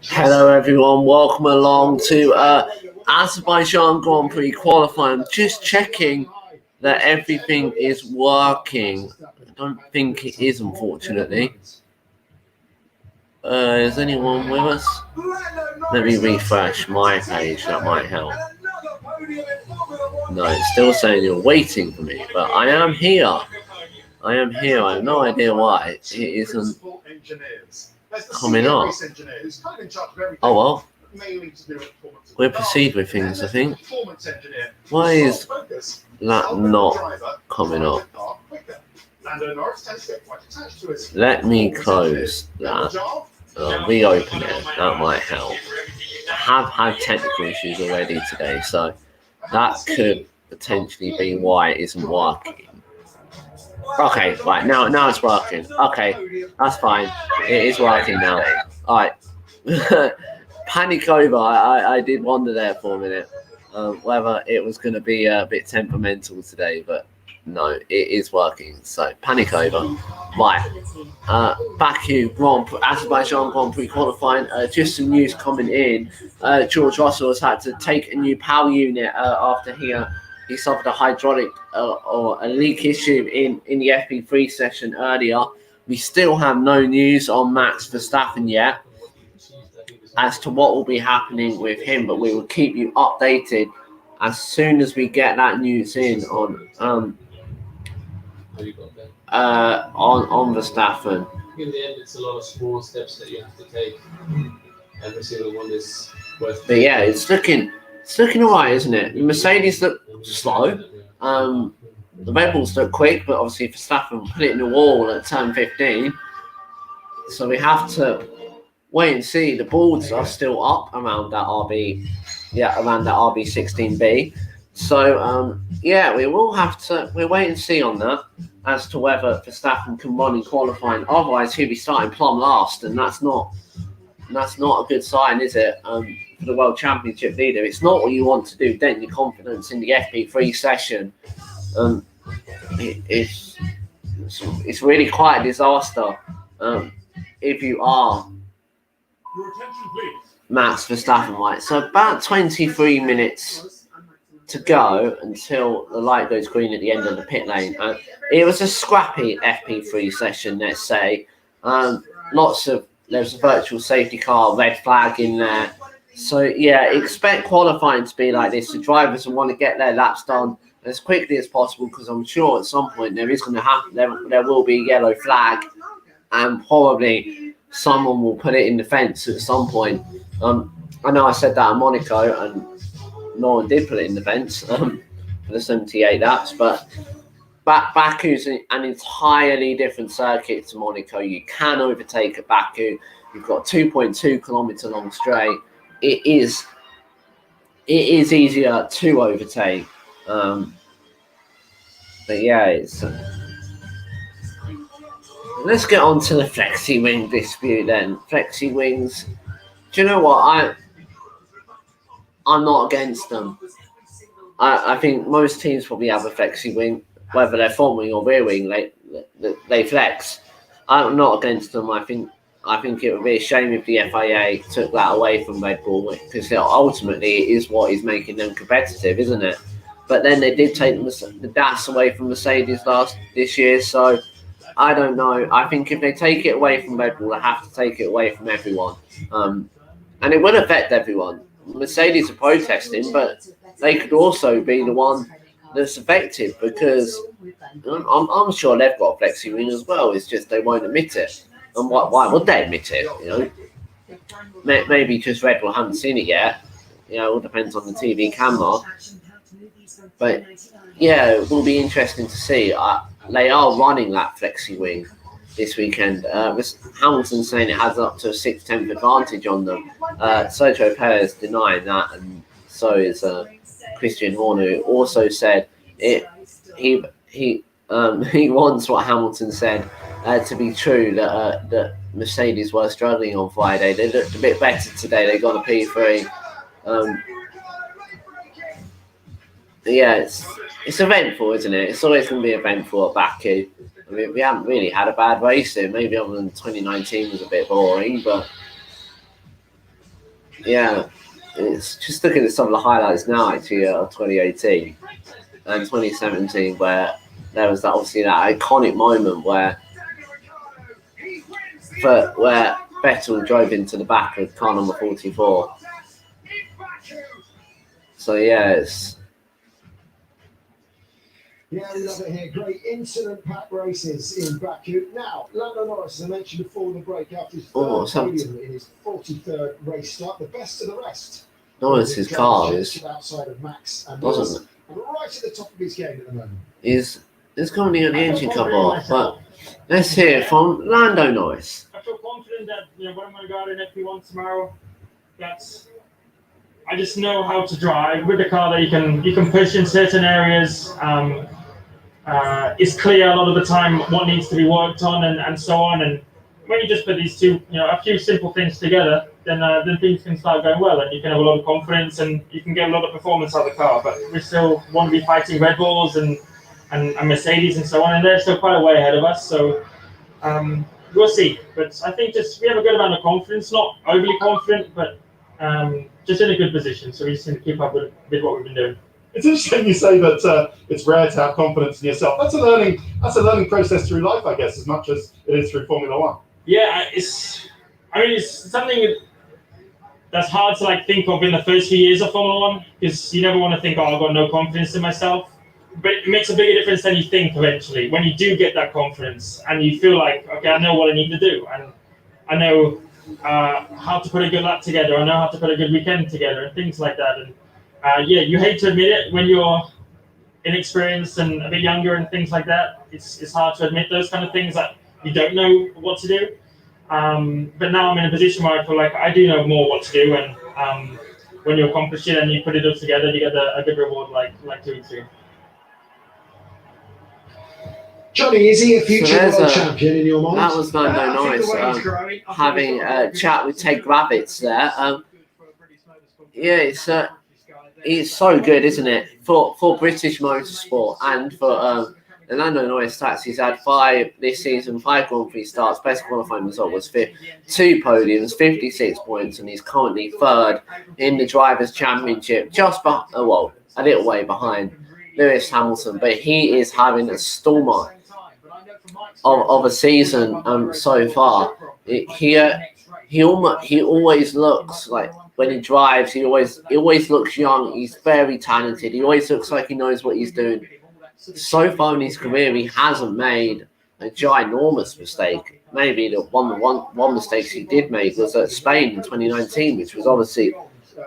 Hello everyone, welcome along to Azerbaijan Grand Prix qualifying. Just checking that everything is working. I don't think it is, unfortunately. Is anyone with us? Let me refresh my page, that might help. No, it's still saying you're waiting for me, but I am here. I have no idea why it isn't coming up. Oh well. We'll proceed with things, I think. Why is that not coming up? Let me close that. Reopen it. That might help. I have had technical issues already today, so that could potentially be why it isn't working. Okay, right, now it's working. Okay, that's fine. It is working now. Alright. Panic over. I did wonder there for a minute whether it was going to be a bit temperamental today, but no, it is working. So, panic over. Right. Baku Grand Prix, Azerbaijan Grand Prix qualifying. Just some news coming in. George Russell has had to take a new power unit after he suffered a hydraulic or a leak issue in the FP3 session earlier. We still have no news on Max Verstappen yet as to what will be happening with him, but we will keep you updated as soon as we get that news in on Verstappen. In the end, it's a lot of small steps that you have to take. Every single one is worth. But yeah, it's looking alright, isn't it? The Mercedes look slow. The Red Bulls look quick, but obviously Verstappen put it in the wall at turn 15. So we have to wait and see. The boards are still up around that RB16B. So we'll wait and see on that as to whether Verstappen can run in qualifying. Otherwise, he'll be starting plumb last, and that's not a good sign, is it? For the World Championship leader, it's not what you want to do. Dent your confidence in the FP3 session. It's really quite a disaster if you are Max Verstappen, right? So about 23 minutes to go until the light goes green at the end of the pit lane. It was a scrappy FP3 session, let's say. There's a virtual safety car, red flag in there. So yeah, expect qualifying to be like this. The drivers will want to get their laps done as quickly as possible, because I'm sure at some point there is going to happen. There will be a yellow flag, and probably someone will put it in the fence at some point. I know I said that at Monaco, and no one did put it in the fence for the 78 laps, but Baku's an entirely different circuit to Monaco. You can overtake at Baku. You've got a 2.2 kilometre long straight. It is easier to overtake. But yeah, let's get on to the flexi wing dispute then. Flexi wings. Do you know what? I'm not against them. I think most teams probably have a flexi wing, whether they're front wing or rear wing. They flex. I'm not against them. I think it would be a shame if the FIA took that away from Red Bull, because ultimately it is what is making them competitive, isn't it? But then they did take the DAS away from Mercedes this year, so I don't know. I think if they take it away from Red Bull, they have to take it away from everyone. And it will affect everyone. Mercedes are protesting, but they could also be the one that's affected, because I'm sure they've got a flexi wing as well. It's just they won't admit it. And why would they admit it? You know, maybe just Red Bull haven't seen it yet. You know, it all depends on the TV camera. But yeah, it will be interesting to see. They are running that flexi wing this weekend. Hamilton's saying it has up to a 6/10 advantage on them. Sergio Perez denying that, and so is Christian Horner, who also said he wants what Hamilton said to be true, that Mercedes were struggling on Friday. They looked a bit better today. They got a P3. Yeah, it's eventful, isn't it? It's always going to be eventful at Baku. I mean, we haven't really had a bad race here. Maybe other than 2019 was a bit boring, but Yeah, it's just looking at some of the highlights now actually of 2018 and 2017 where there was obviously that iconic moment where Vettel drove into the back of car number 44. So yeah, it's Yeah, we love it here. Great incident-packed races in Baku. Now, Lando Norris, as I mentioned before the break, after his podium in his 43rd race start, the best of the rest. Norris's car is outside of Max and wasn't and right at the top of his game at the moment. Is currently on the engine cover off, but let's hear from Lando Norris. I feel confident that when I'm going to go out in FP1 tomorrow, I just know how to drive with the car that you can push in certain areas. It's clear a lot of the time what needs to be worked on and so on. And when you just put these two, a few simple things together, then things can start going well, and you can have a lot of confidence and you can get a lot of performance out of the car. But we still want to be fighting Red Bulls and Mercedes and so on, and they're still quite a way ahead of us. So we'll see. But I think we have a good amount of confidence, not overly confident, but just in a good position. So we just need to keep up with what we've been doing. It's interesting you say that it's rare to have confidence in yourself. That's a learning process through life, I guess, as much as it is through Formula One. Yeah, it's something that's hard to think of in the first few years of Formula One, because you never want to think, I've got no confidence in myself. But it makes a bigger difference than you think eventually when you do get that confidence and you feel like, okay, I know what I need to do, and I know how to put a good lap together. I know how to put a good weekend together and things like that. And you hate to admit it when you're inexperienced and a bit younger and things like that. It's hard to admit those kind of things that you don't know what to do. But now I'm in a position where I feel like I do know more what to do, and when you accomplish it and you put it all together, you get a good reward like 2 weeks ago. Johnny, is he a future world champion in your mind? That was Lando Norris having a chat with Ted Gravitz there. Yeah, it's so good, isn't it? For British motorsport and for the Lando Norris stats. He's had 5 this season, 5 Grand Prix starts. Best qualifying result was 5th, 2 podiums, 56 points, and he's currently 3rd in the Drivers' Championship, just a little way behind Lewis Hamilton. But he is having a stormer of a season so far. He always looks like, when he drives, he always looks young. He's very talented. He always looks like he knows what he's doing. So far in his career, he hasn't made a ginormous mistake. Maybe the one mistake he did make was at Spain in 2019, which was obviously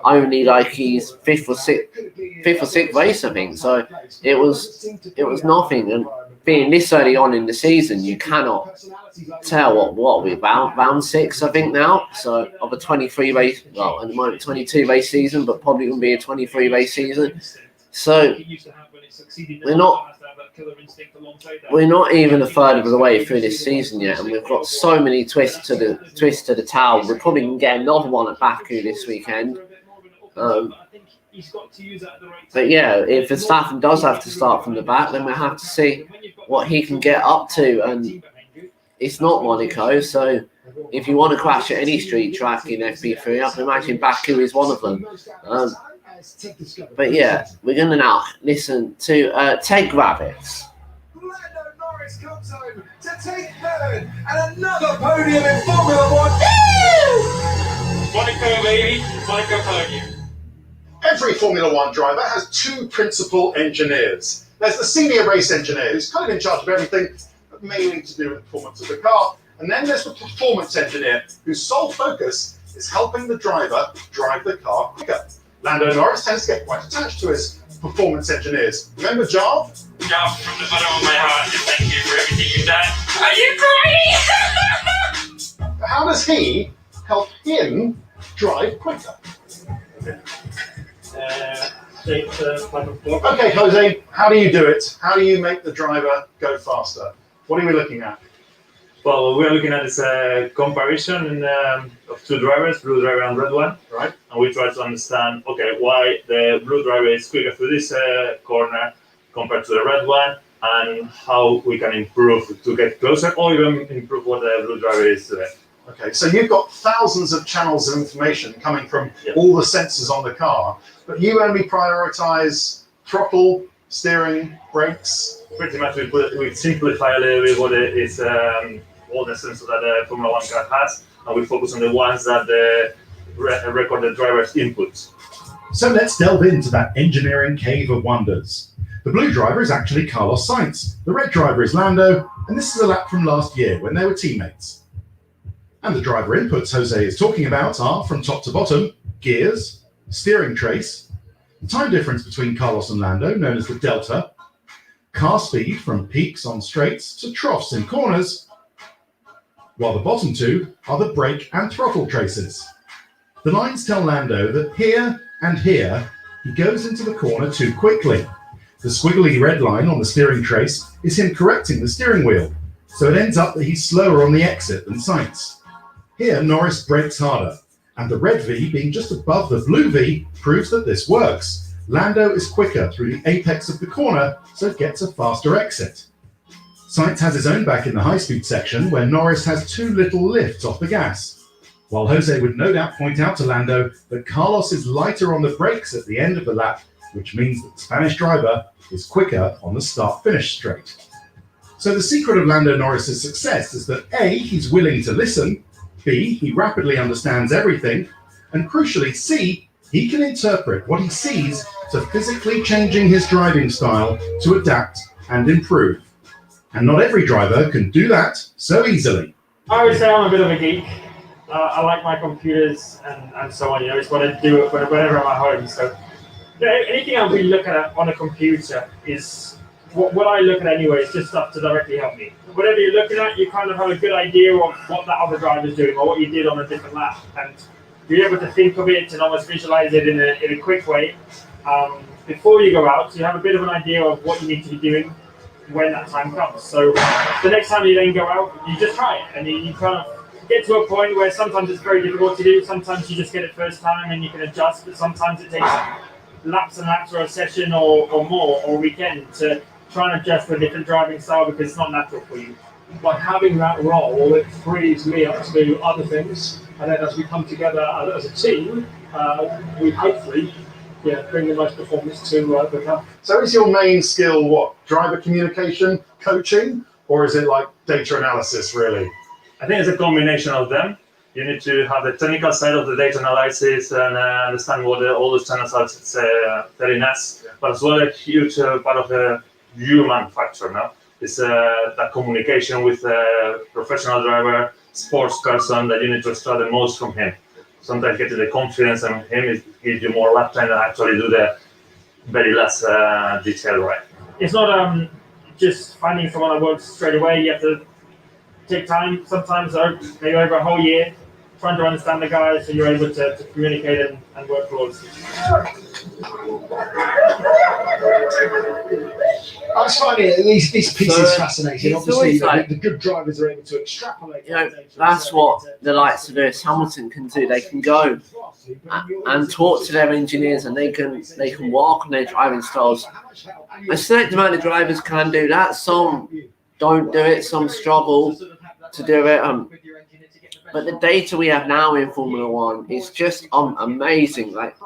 only his fifth or sixth race, I think. So it was nothing. And being this early on in the season, you cannot tell what we're about. Round 6, I think now. So of a 23 race, well, at the moment 22 race season, but probably going to be a 23 race season. So we're not even a third of the way through this season yet, and we've got so many twists to the tail. We're probably going to get another one at Baku this weekend. But yeah, if Verstappen does have to start from the back, then we'll have to see what he can get up to. And it's not Monaco, so if you want to crash at any street track in FP3, I can imagine Baku is one of them. But yeah, we're going to now listen to Ted Gravitz. Lando Norris comes home to take 3rd and another podium in Formula One. Monaco, baby. Monaco podium. Every Formula One driver has 2 principal engineers. There's the senior race engineer, who's kind of in charge of everything mainly to do with the performance of the car. And then there's the performance engineer, whose sole focus is helping the driver drive the car quicker. Lando Norris tends to get quite attached to his performance engineers. Remember Jarv? Jarv, from the bottom of my heart, thank you for everything you've done. Are you great? How does he help him drive quicker? Okay, Jose, how do you do it? How do you make the driver go faster? What are we looking at? Well, what we're looking at is a comparison of 2 drivers, blue driver and red one, right? And we try to understand, okay, why the blue driver is quicker through this corner compared to the red one, and how we can improve to get closer, or even improve what the blue driver is doing. Okay, so you've got thousands of channels of information coming from Yeah. all the sensors on the car, but you only prioritize throttle, steering, brakes. Pretty much we simplify a little bit what is all the sensors that a Formula One car has, and we focus on the ones that record the driver's inputs. So let's delve into that engineering cave of wonders. The blue driver is actually Carlos Sainz, the red driver is Lando, and this is a lap from last year when they were teammates. And the driver inputs Jose is talking about are, from top to bottom, gears, steering trace, the time difference between Carlos and Lando, known as the delta, car speed from peaks on straights to troughs in corners, while the bottom two are the brake and throttle traces. The lines tell Lando that here and here he goes into the corner too quickly. The squiggly red line on the steering trace is him correcting the steering wheel, so it ends up that he's slower on the exit than Sainz. Here Norris brakes harder, and the red V being just above the blue V proves that this works. Lando is quicker through the apex of the corner, so gets a faster exit. Sainz has his own back in the high-speed section, where Norris has too little lift off the gas. While Jose would no doubt point out to Lando that Carlos is lighter on the brakes at the end of the lap, which means that the Spanish driver is quicker on the start-finish straight. So the secret of Lando Norris's success is that A, he's willing to listen, B, he rapidly understands everything, and crucially C, he can interpret what he sees to physically changing his driving style to adapt and improve. And not every driver can do that so easily. I would say I'm a bit of a geek. I like my computers and so on. It's what I do whenever I'm at home. So anything I'll be looking at on a computer is what I look at anyway. Is just stuff to directly help me. Whatever you're looking at, you kind of have a good idea of what that other driver's doing or what you did on a different lap, and you're able to think of it and almost visualize it in a quick way before you go out. So you have a bit of an idea of what you need to be doing when that time comes. So the next time you then go out, you just try it, and you kind of get to a point where sometimes it's very difficult to do. Sometimes you just get it first time and you can adjust, but sometimes it takes laps and laps or a session or more or a weekend to try and adjust to a different driving style because it's not natural for you. By having that role, it frees me up to do other things, and then as we come together as a team, we hopefully bring the most performance to the car. So is your main skill what? Driver communication, coaching, or is it like data analysis really? I think it's a combination of them. You need to have the technical side of the data analysis and understand what all those channels are telling us, but as well a huge part of the human factor now. It's that communication with a professional driver, sports person, that you need to extract the most from him. Sometimes getting the confidence and him gives you more lap time than actually do the very last detail right. It's not just finding someone that works straight away. You have to take time, sometimes maybe over a whole year, trying to understand the guys so you're able to communicate and work flawlessly. I was finding these pieces fascinating. it's Obviously, always the good drivers are able to extrapolate. You know, that's what the likes of Lewis Hamilton can do. They can go and talk to their engineers, and they can work on their driving styles. A select amount of drivers can do that. Some don't do it. Some struggle to do it. But the data we have now in Formula One is just amazing. Like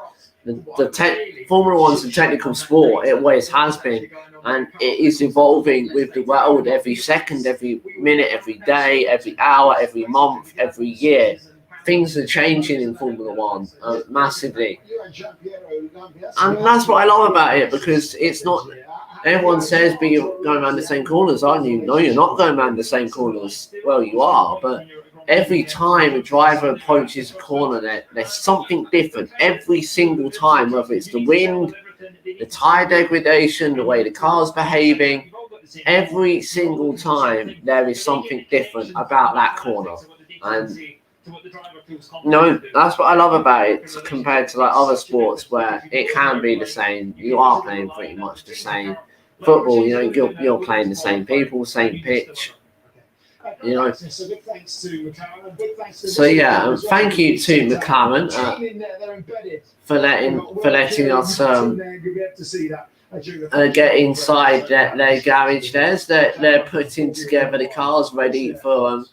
Formula One's a technical sport. It always has been, and it is evolving with the world every second, every minute, every day, every hour, every month, every year. Things are changing in Formula One massively, and that's what I love about it, because it's not. Everyone says, "But you're going around the same corners, aren't you?" No, you're not going around the same corners. Well, you are, but every time a driver approaches a corner, there's something different. Every single time, whether it's the wind, the tyre degradation, the way the car's behaving, every single time there is something different about that corner. And that's what I love about it compared to like other sports where it can be the same. You are playing pretty much the same. Football, you're playing the same people, same pitch. So yeah, thank you to McLaren for letting us get inside their garage. They're putting together the cars ready for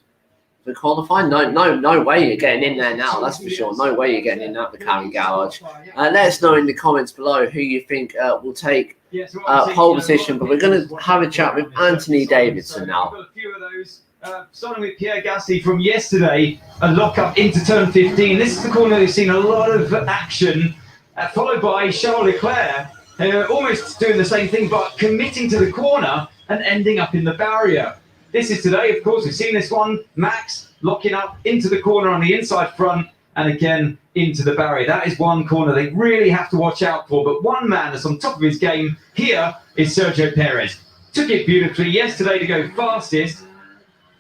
for qualifying. No way you're getting in there now. That's for sure. No way you're getting in at the Carry Garage. Let us know in the comments below who you think will take pole position. But we're going to have a chat with Anthony Davidson now. A few of those. Starting with Pierre Gasly from yesterday, a lock-up into turn 15. This is the corner they've seen a lot of action, followed by Charles Leclerc, almost doing the same thing, but committing to the corner and ending up in the barrier. This is today, of course, we've seen this one. Max locking up into the corner on the inside front, and again into the barrier. That is one corner they really have to watch out for, but one man that's on top of his game here is Sergio Perez. Took it beautifully yesterday to go fastest,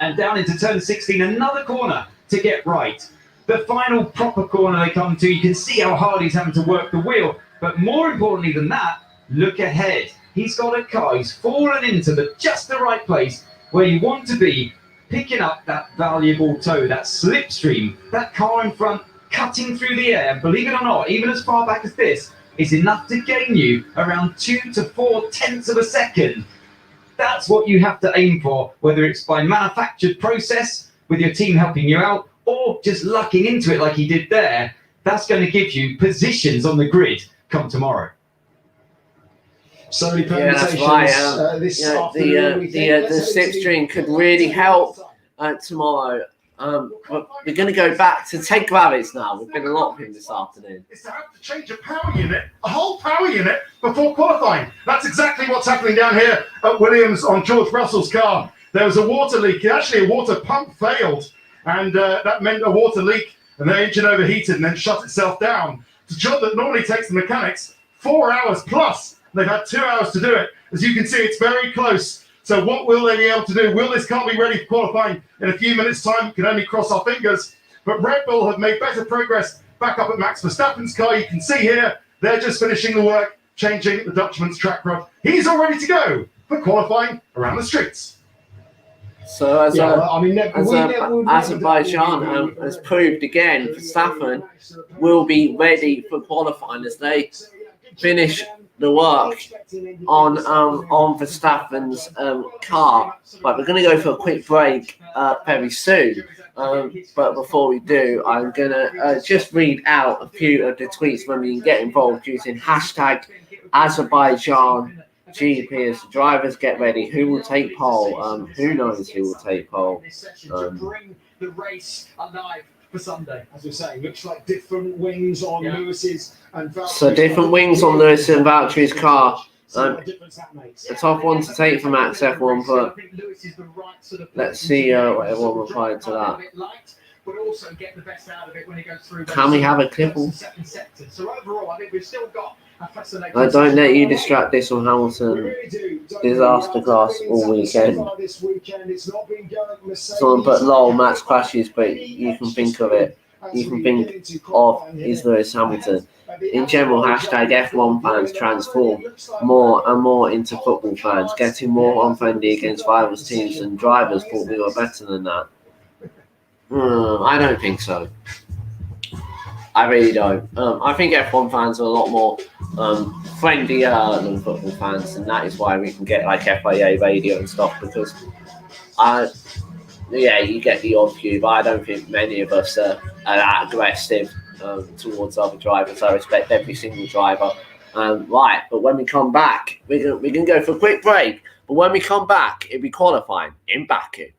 and down into turn 16, another corner to get right. The final proper corner they come to, you can see how hard he's having to work the wheel. But more importantly than that, look ahead. He's got a car, he's fallen into just the right place where you want to be, picking up that valuable toe, that slipstream, that car in front cutting through the air. And believe it or not, even as far back as this, is enough to gain you around 2 to 4 tenths of a second. That's what you have to aim for, whether it's by manufactured process with your team helping you out, or just lucking into it like he did there. That's going to give you positions on the grid come tomorrow. So many That's permutations right. this afternoon. The slipstream could really help tomorrow. But we're going to go back to Ted Gravitz now. We've been a lot of him this afternoon. Is to have to change a power unit, a whole power unit, before qualifying. That's exactly what's happening down here at Williams on George Russell's car. There was a water leak. Actually, a water pump failed, and that meant a water leak, and the engine overheated and then shut itself down. It's a job that normally takes the mechanics 4 hours plus. They've had 2 hours to do it. As you can see, it's very close. So what will they be able to do? Will this car be ready for qualifying in a few minutes' time? We can only cross our fingers. But Red Bull have made better progress back up at Max Verstappen's car. You can see here, they're just finishing the work, changing the Dutchman's track rod. He's all ready to go for qualifying around the streets. So Azerbaijan has proved again, Verstappen will be ready for qualifying as they finish the work on Verstappen's car. But we're going to go for a quick break very soon. But before we do, I'm going to just read out a few of the tweets when we can get involved using hashtag Azerbaijan GP as the drivers get ready. Who will take pole? Who knows who will take pole? The race alive for Sunday, as we're saying. Looks like different wings on Lewis's and Valtteri's. So different wings on Lewis and Valtteri's car. The top one to take from Max F1, but let's see what everyone replied to that. But also get the best out of it when it goes through. Can we have a clipple? So overall, I think we've still got a fascinating. Don't let you distract this on Hamilton. Disaster class all weekend. Someone put lol, Max crashes, but you can think of it. You can think of is Lewis Hamilton. In general, hashtag F1 fans transform more and more into football fans, getting more unfriendly against rivals teams, and drivers thought we were better than that. I don't think so. I really don't. I think F1 fans are a lot more friendlier than football fans, and that is why we can get like FIA radio and stuff, because you get the odd few, but I don't think many of us are that aggressive towards other drivers. I respect every single driver. Right, but when we come back, we can go for a quick break, but when we come back, it'll be qualifying in Baku.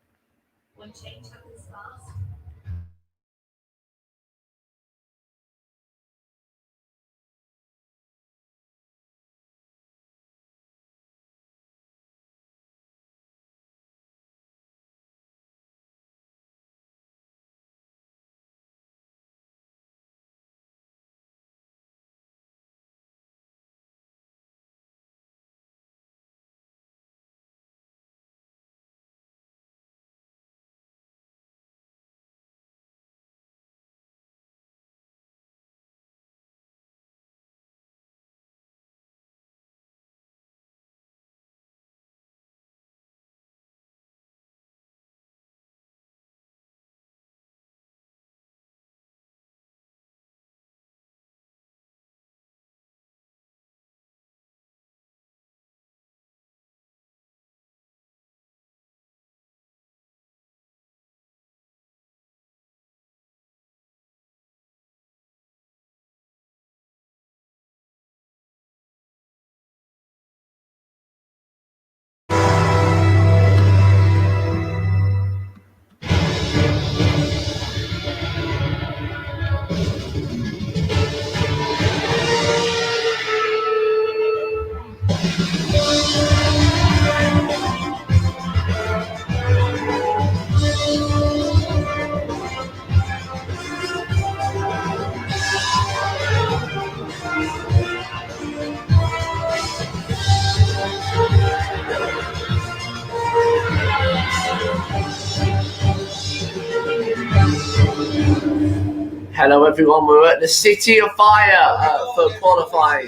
Hello everyone, we're at the City of Fire for qualifying,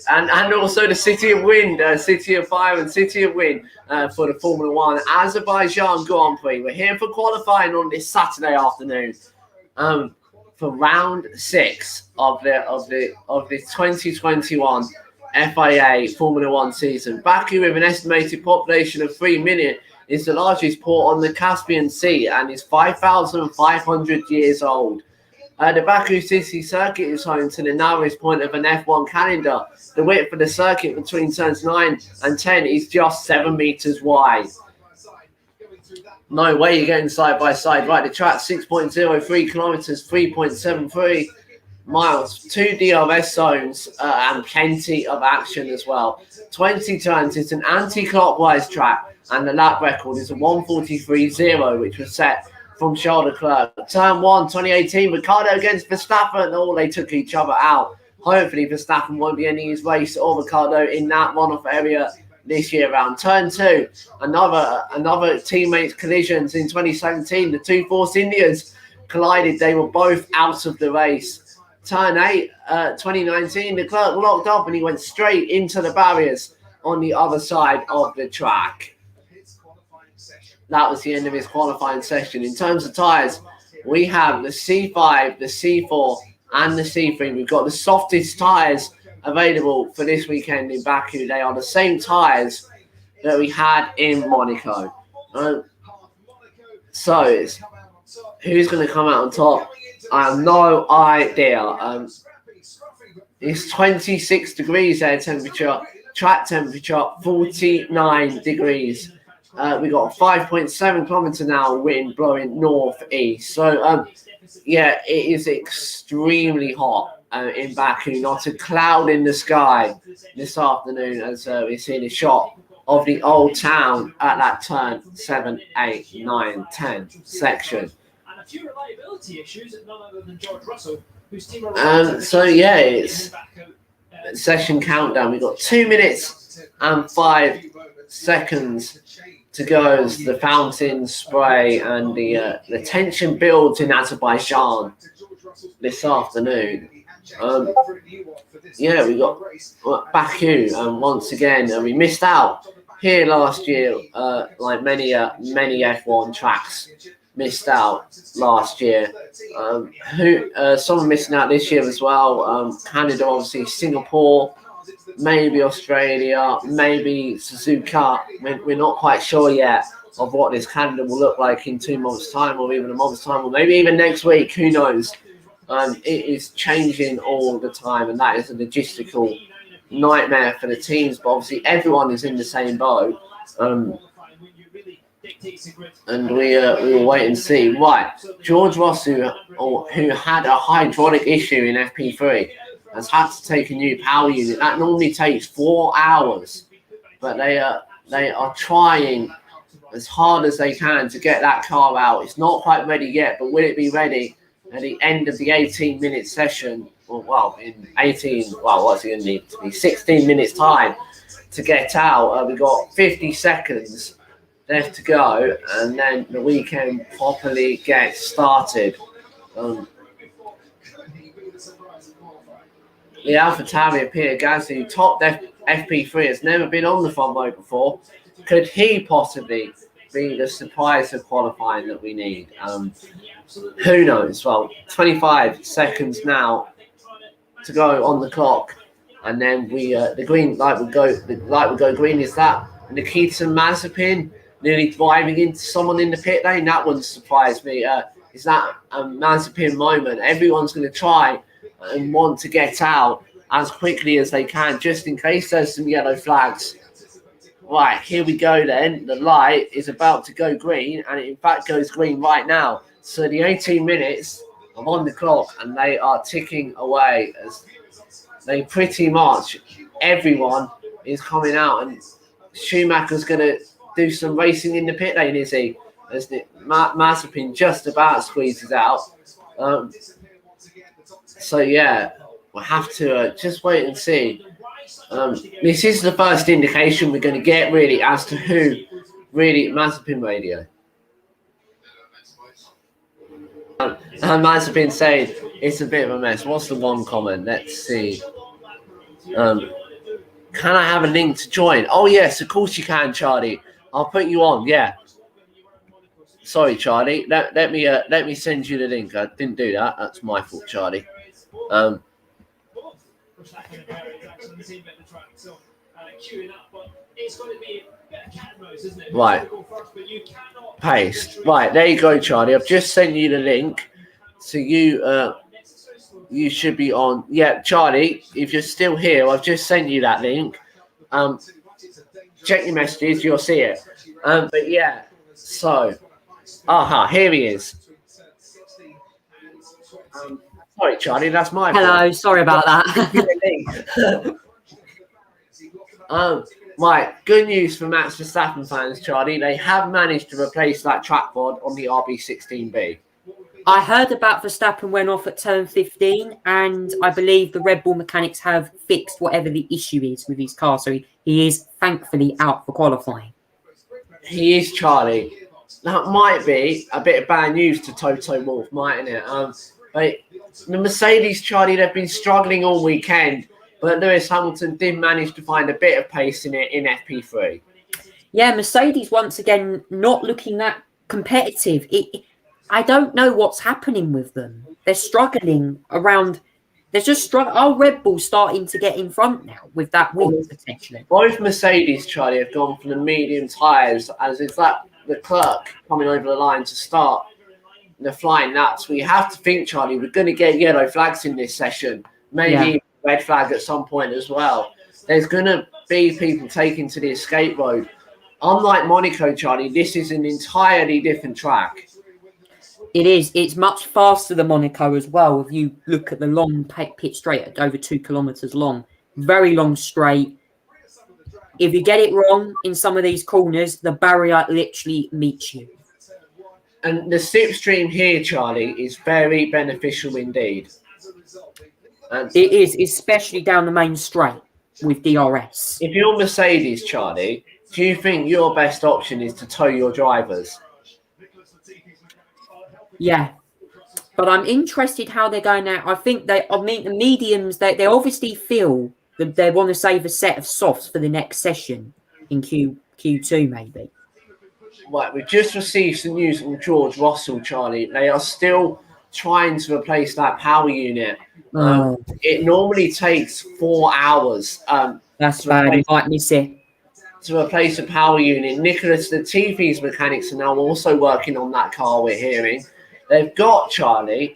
and also the City of Wind, City of Fire and City of Wind for the Formula 1 Azerbaijan Grand Prix. We're here for qualifying on this Saturday afternoon for round 6 of the 2021 FIA Formula 1 season. Baku, with an estimated population of 3 million, is the largest port on the Caspian Sea and is 5,500 years old. The Baku City Circuit is home to the narrowest point of an F1 calendar. The width of the circuit between turns 9 and 10 is just 7 meters wide. No way you're getting side by side. Right, the track 6.03 kilometers, 3.73 miles, 2 DRS zones, and plenty of action as well. 20 turns. It's an anti-clockwise track, and the lap record is a 1:43.0, which was set from Charles Leclerc. Turn 1, 2018, Ricciardo against Verstappen. Oh, they took each other out. Hopefully Verstappen won't be ending his race or Ricciardo in that runoff area this year round. Turn 2, another teammates collisions in 2017. The two Force Indians collided. They were both out of the race. Turn 8, 2019, Leclerc locked up and he went straight into the barriers on the other side of the track. That was the end of his qualifying session. In terms of tyres, we have the C5, the C4 and the C3. We've got the softest tyres available for this weekend in Baku. They are the same tyres that we had in Monaco. So, who's going to come out on top? I have no idea. It's 26 degrees air temperature, track temperature 49 degrees. We got a 5.7 kilometer an hour wind blowing northeast. So, yeah, it is extremely hot in Baku. Not a cloud in the sky this afternoon, as we see a shot of the old town at that turn 7, 8, 9, 10 section. And a few reliability issues at none other than George Russell, whose team so yeah, it's session countdown. We've got 2 minutes and 5 seconds to go as the fountains spray and the tension builds in Azerbaijan this afternoon. Yeah, we got Baku, and once again, we missed out here last year, like many F1 tracks missed out last year. Someone missing out this year as well. Canada, obviously, Singapore, maybe Australia, maybe Suzuka. We're not quite sure yet of what this calendar will look like in 2 months' time, or even a month's time, or maybe even next week. Who knows? It is changing all the time, and that is a logistical nightmare for the teams. But obviously, everyone is in the same boat. And we will wait and see. Right, George Russell, who had a hydraulic issue in FP3, has had to take a new power unit. That normally takes 4 hours, but they are trying as hard as they can to get that car out. It's not quite ready yet, but will it be ready at the end of the 18-minute session? Well, in 18, well, what's it going to need to be? 16 minutes time to get out. We've got 50 seconds left to go, and then the weekend properly gets started. The AlphaTauri, Pierre Gasly, who topped FP3, has never been on the front row before. Could he possibly be the surprise of qualifying that we need? Who knows? Well, 25 seconds now to go on the clock, and then the green light would go. The light would go green. Is that Nikita Mazepin nearly driving into someone in the pit lane? That wouldn't surprise me. Is that a Mazepin moment? Everyone's going to try and want to get out as quickly as they can, just in case there's some yellow flags. Right, here we go then. The light is about to go green, and it in fact goes green right now. So the 18 minutes are on the clock, and they are ticking away as they pretty much, everyone is coming out, and Schumacher's going to do some racing in the pit lane, is he? As the Mazepin just about squeezes out. So yeah, we'll have to just wait and see. This is the first indication we're going to get really as to who really Mazepin radio. As has been said, it's a bit of a mess. What's the one comment? Let's see. Can I have a link to join? Oh yes, of course you can, Charlie. I'll put you on. Yeah. Sorry, Charlie. Let me send you the link. I didn't do that. That's my fault, Charlie. Right. Paste. Right, there you go, Charlie. I've just sent you the link. So you should be on. Yeah, Charlie, if you're still here, I've just sent you that link. Check your messages, you'll see it. But yeah, so here he is. Sorry, Charlie, that's my fault. Hello, sorry about that. Right, good news for Max Verstappen fans, Charlie. They have managed to replace that track rod on the RB16B. I heard about Verstappen went off at turn 15, and I believe the Red Bull mechanics have fixed whatever the issue is with his car. So he is thankfully out for qualifying. He is, Charlie. That might be a bit of bad news to Toto Wolff, mightn't it? But the Mercedes, Charlie, they've been struggling all weekend, but Lewis Hamilton did manage to find a bit of pace in it in FP3. Yeah, Mercedes once again not looking that competitive. I don't know what's happening with them. They're struggling around. They're just struggling. Oh, Red Bull's starting to get in front now with that win potentially. Both Mercedes, Charlie, have gone for the medium tyres, as is that the clerk coming over the line to start the flying laps. We have to think, Charlie, we're going to get yellow flags in this session. Maybe red flag at some point as well. There's going to be people taking to the escape road. Unlike Monaco, Charlie, this is an entirely different track. It is. It's much faster than Monaco as well. If you look at the long pit straight at over 2 kilometers long, very long straight. If you get it wrong in some of these corners, the barrier literally meets you. And the slipstream here, Charlie, is very beneficial indeed. And it is, especially down the main straight with DRS. If you're Mercedes, Charlie, do you think your best option is to tow your drivers? Yeah, but I'm interested how they're going out. I think the mediums, they obviously feel that they want to save a set of softs for the next session in Q2 maybe. Right, we've just received some news from George Russell, Charlie. They are still trying to replace that power unit. It normally takes 4 hours. That's bad. You might miss it. To replace a power unit. Nicholas Latifi's mechanics are now also working on that car, we're hearing. They've got, Charlie,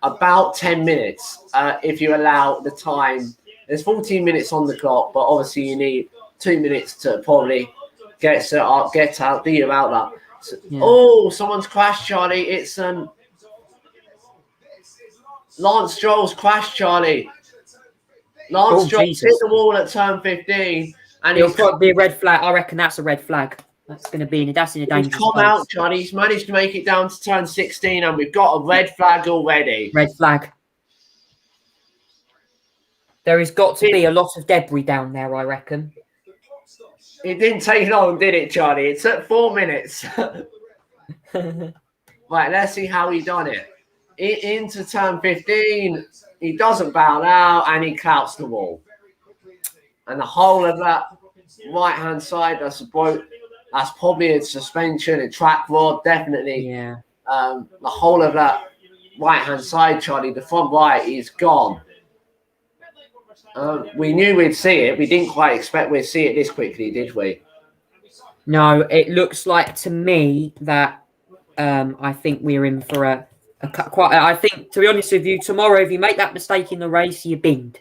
about 10 minutes if you allow the time. There's 14 minutes on the clock, but obviously you need 2 minutes to probably get out, do you about that? So, yeah. Oh, someone's crashed, Charlie. It's Lance Stroll's crashed, Charlie. Lance Stroll hit the wall at turn 15. And it'll probably be a red flag. I reckon that's a red flag. That's going to be in a dangerous place. He's come out, Charlie. He's managed to make it down to turn 16, and we've got a red flag already. Red flag. There has got to be a lot of debris down there, I reckon. It didn't take long, did it, Charlie? It took 4 minutes. Right, let's see how he done it. Into turn 15. He doesn't bow out, and he clouts the wall. And the whole of that right-hand side, that's probably a suspension, a track rod, definitely. Yeah. The whole of that right-hand side, Charlie, the front right is gone. We knew we'd see it. We didn't quite expect we'd see it this quickly, did we? No, it looks like to me that I think we're in for I think, to be honest with you, tomorrow, if you make that mistake in the race, you're binned.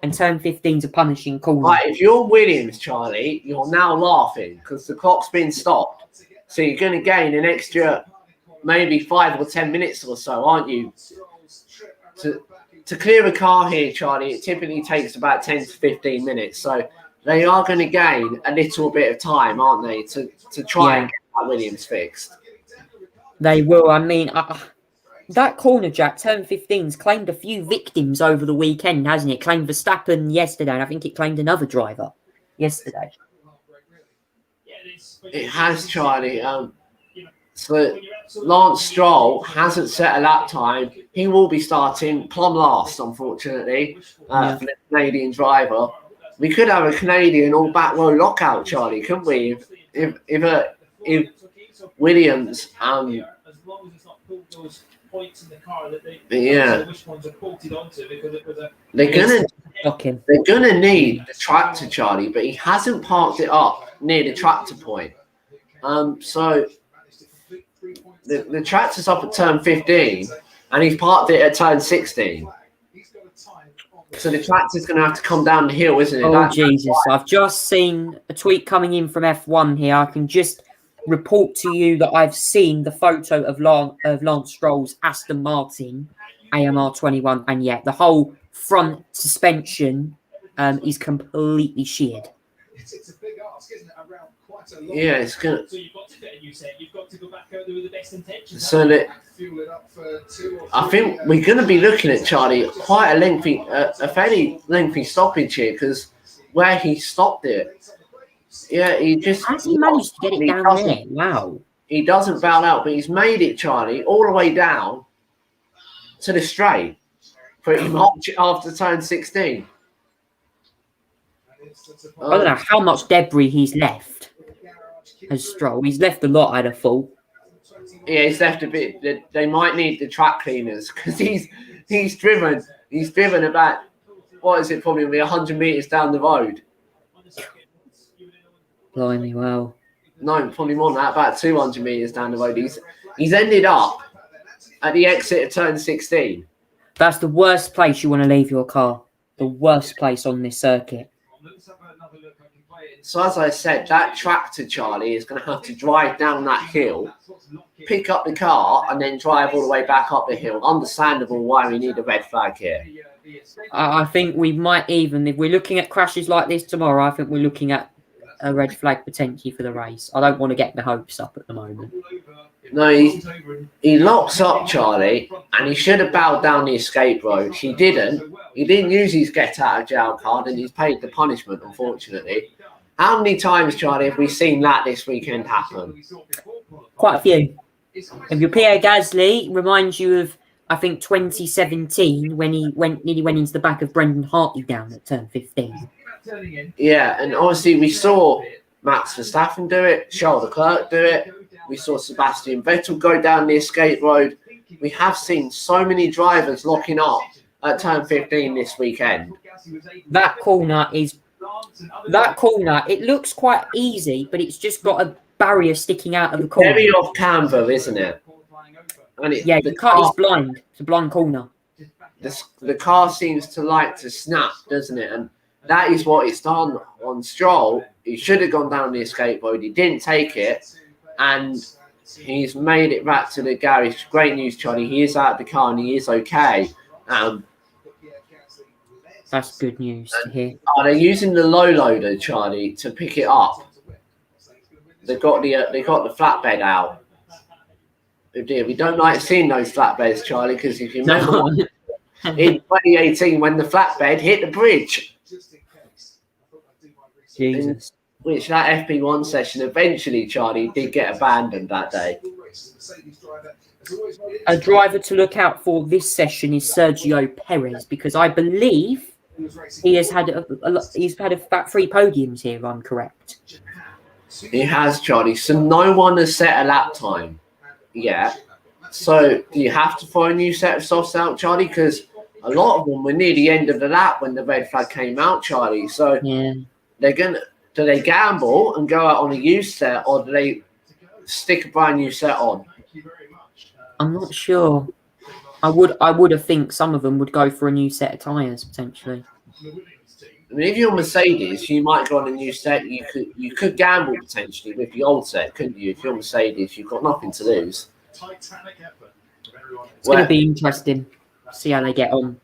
And turn 15's a punishing corner. Right, if you're Williams, Charlie, you're now laughing because the clock's been stopped. So you're going to gain an extra maybe 5 or 10 minutes or so, aren't you? To clear a car here, Charlie, it typically takes about 10 to 15 minutes. So they are going to gain a little bit of time, aren't they, to try and get that Williams fixed. They will. I mean, that corner, Jack, turn 15's claimed a few victims over the weekend, hasn't it? Claimed Verstappen yesterday, and I think it claimed another driver yesterday. It has, Charlie. So Lance Stroll hasn't set a lap time. He will be starting plumb last, unfortunately, for the Canadian driver. We could have a Canadian all back row lockout, Charlie, couldn't we? If Williams as long as it's not pulled those points in the car that they which ones are bolted onto, because it was a they're gonna need the tractor, Charlie, but he hasn't parked it up near the tractor point. So the tractor's up at turn 15 and he's parked it at turn 16. So the tractor's going to have to come down the hill, isn't it? Oh, Jesus. I've just seen a tweet coming in from F1 here. I can just report to you that I've seen the photo of Lance Stroll's Aston Martin AMR21. And yeah, the whole front suspension is completely sheared. It's a big ask, isn't it? Around quite a long it's gonna. So you've got to get a new set. You've got to go back out there with the best intentions. So that I think we're going to be looking at, Charlie, quite a fairly lengthy stoppage here, because where he stopped it, he just has he managed to get it down there? Wow, he doesn't bow out, but he's made it, Charlie, all the way down to the straight, pretty much after turn 16. I don't know how much debris he's left as Stroll. He's left a lot, I'd have thought. Yeah, he's left a bit. They might need the track cleaners, because he's driven about, what is it, probably 100 meters down the road. Blimey, wow. No, probably more than that, about 200 meters down the road. He's ended up at the exit of turn 16. That's the worst place you want to leave your car. The worst place on this circuit. So as I said, that tractor, Charlie, is going to have to drive down that hill, pick up the car, and then drive all the way back up the hill. Understandable why we need a red flag here. I think we might even, if we're looking at crashes like this tomorrow, I think we're looking at a red flag potentially for the race. I don't want to get the hopes up at the moment. No, he locks up, Charlie, and he should have bowed down the escape road. He didn't. He didn't use his get out of jail card, and he's paid the punishment, unfortunately. How many times, Charlie, have we seen that this weekend happen? Quite a few. If your Pierre Gasly reminds you of, I think, 2017 when he nearly went into the back of Brendan Hartley down at turn 15. Yeah, and obviously we saw Max Verstappen do it, Charles Leclerc do it. We saw Sebastian Vettel go down the escape road. We have seen so many drivers locking up at turn 15 this weekend. That corner, it looks quite easy, but it's just got a barrier sticking out of the corner. Very off camber, isn't it? And the car is blind. It's a blind corner. The car seems to like to snap, doesn't it? And that is what it's done on Stroll. He should have gone down the escape road. He didn't take it, and he's made it back to the garage. Great news, Charlie. He is out of the car and he is okay. That's good news to hear. They're using the low loader, Charlie, to pick it up. They got the flatbed out. Oh dear, we don't like seeing those flatbeds, Charlie, because if you remember in 2018 when the flatbed hit the bridge. Jesus. Which that FP1 session eventually, Charlie, did get abandoned that day. A driver to look out for this session is Sergio Perez, because I believe he has had about 3 podiums here, if I'm correct. He has, Charlie. So no one has set a lap time yet. So do you have to throw a new set of softs out, Charlie? Because a lot of them were near the end of the lap when the red flag came out, Charlie. So do they gamble and go out on a used set, or do they stick a brand new set on? I'm not sure. I would have think some of them would go for a new set of tyres potentially. I mean, if you're Mercedes, you might go on a new set. You could gamble potentially with the old set, couldn't you? If you're Mercedes, you've got nothing to lose. It's going to be interesting to see how they get on.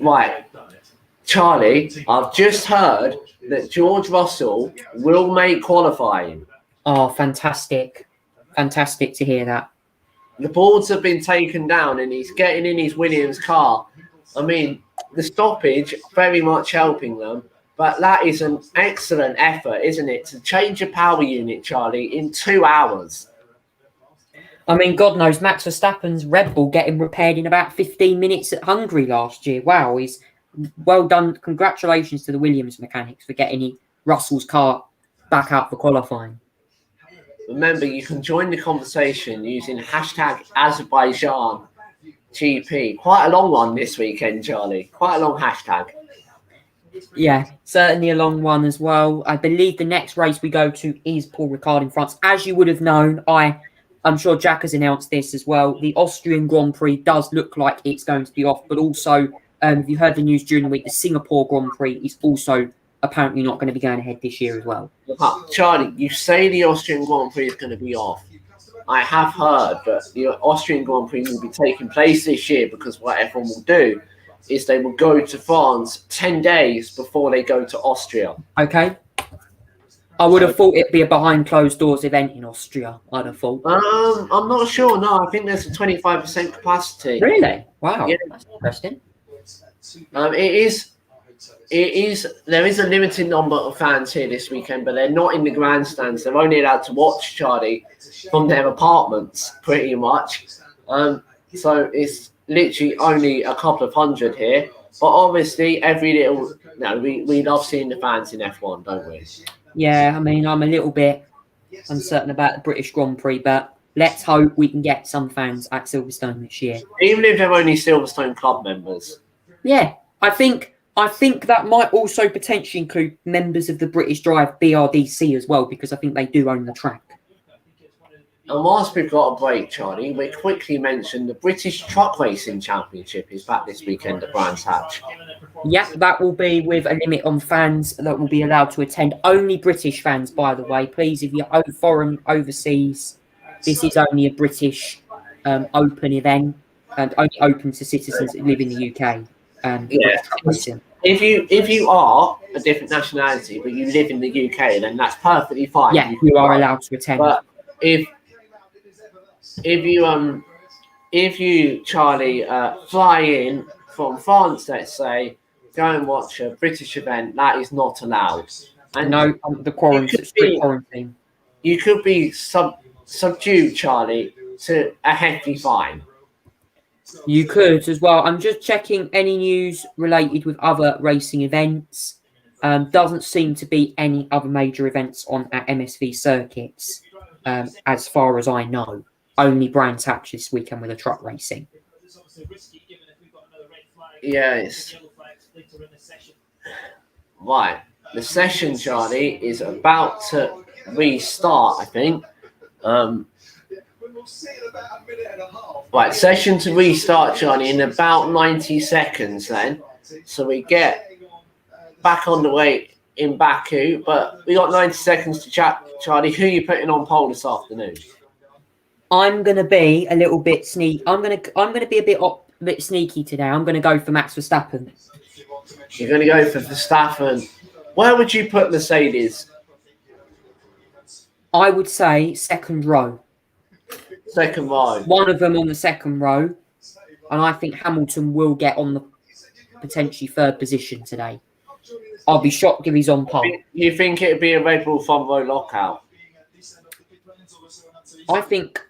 Right, Charlie, I've just heard that George Russell will make qualifying. Oh, fantastic. Fantastic to hear that. The boards have been taken down and he's getting in his Williams car. I mean, the stoppage very much helping them. But that is an excellent effort, isn't it, to change a power unit, Charlie, in 2 hours. I mean, God knows, Max Verstappen's Red Bull getting repaired in about 15 minutes at Hungary last year. Wow, he's well done. Congratulations to the Williams mechanics for getting Russell's car back out for qualifying. Remember, you can join the conversation using hashtag Azerbaijan GP. Quite a long one this weekend, Charlie. Quite a long hashtag. Yeah, certainly a long one as well. I believe the next race we go to is Paul Ricard in France. As you would have known, I'm sure Jack has announced this as well. The Austrian Grand Prix does look like it's going to be off, but also, if you heard the news during the week, the Singapore Grand Prix is also apparently not going to be going ahead this year as well. Charlie, you say the Austrian Grand Prix is going to be off. I have heard that the Austrian Grand Prix will be taking place this year because what everyone will do is they will go to France 10 days before they go to Austria. Okay. I would have thought it'd be a behind closed doors event in Austria, I'd have thought. I'm not sure. No, I think there's a 25% capacity. Really? Wow. Yeah. That's interesting. There is a limited number of fans here this weekend, but they're not in the grandstands. They're only allowed to watch, Charlie, from their apartments, pretty much. So it's literally only a couple of hundred here. But obviously, we love seeing the fans in F1, don't we? Yeah, I mean, I'm a little bit uncertain about the British Grand Prix, but let's hope we can get some fans at Silverstone this year. Even if they're only Silverstone club members. Yeah, I think that might also potentially include members of the British Drive BRDC as well, because I think they do own the track. And whilst we've got a break, Charlie, we quickly mentioned the British Truck Racing Championship is back this weekend at Brands Hatch. Yeah, that will be with a limit on fans that will be allowed to attend. Only British fans, by the way. Please, if you're foreign, overseas, this is only a British open event and only open to citizens that live in the UK. If you are a different nationality but you live in the UK, then that's perfectly fine. Yeah, you are allowed to attend. But if you Charlie fly in from France, let's say, go and watch a British event, that is not allowed. And no, the quarantine. You could be subdued, Charlie, to a hefty fine. You could as well. I'm just checking any news related with other racing events. Doesn't seem to be any other major events on at MSV circuits, as far as I know. Only Brands Hatch this weekend with a truck racing. Yes. Right. The session, Charlie, is about to restart, I think. Right, session to restart, Charlie, in about 90 seconds then. So we get back on the way in Baku, but we got 90 seconds to chat, Charlie. Who are you putting on pole this afternoon? I'm gonna be a little bit sneaky. I'm gonna be a bit sneaky today. I'm gonna go for Max Verstappen. You're gonna go for Verstappen. Where would you put Mercedes? I would say second row. Second row. One of them on the second row, and I think Hamilton will get on the potentially third position today. I'll be shocked if he's on pole. You think it'd be a Red Bull front row lockout? I think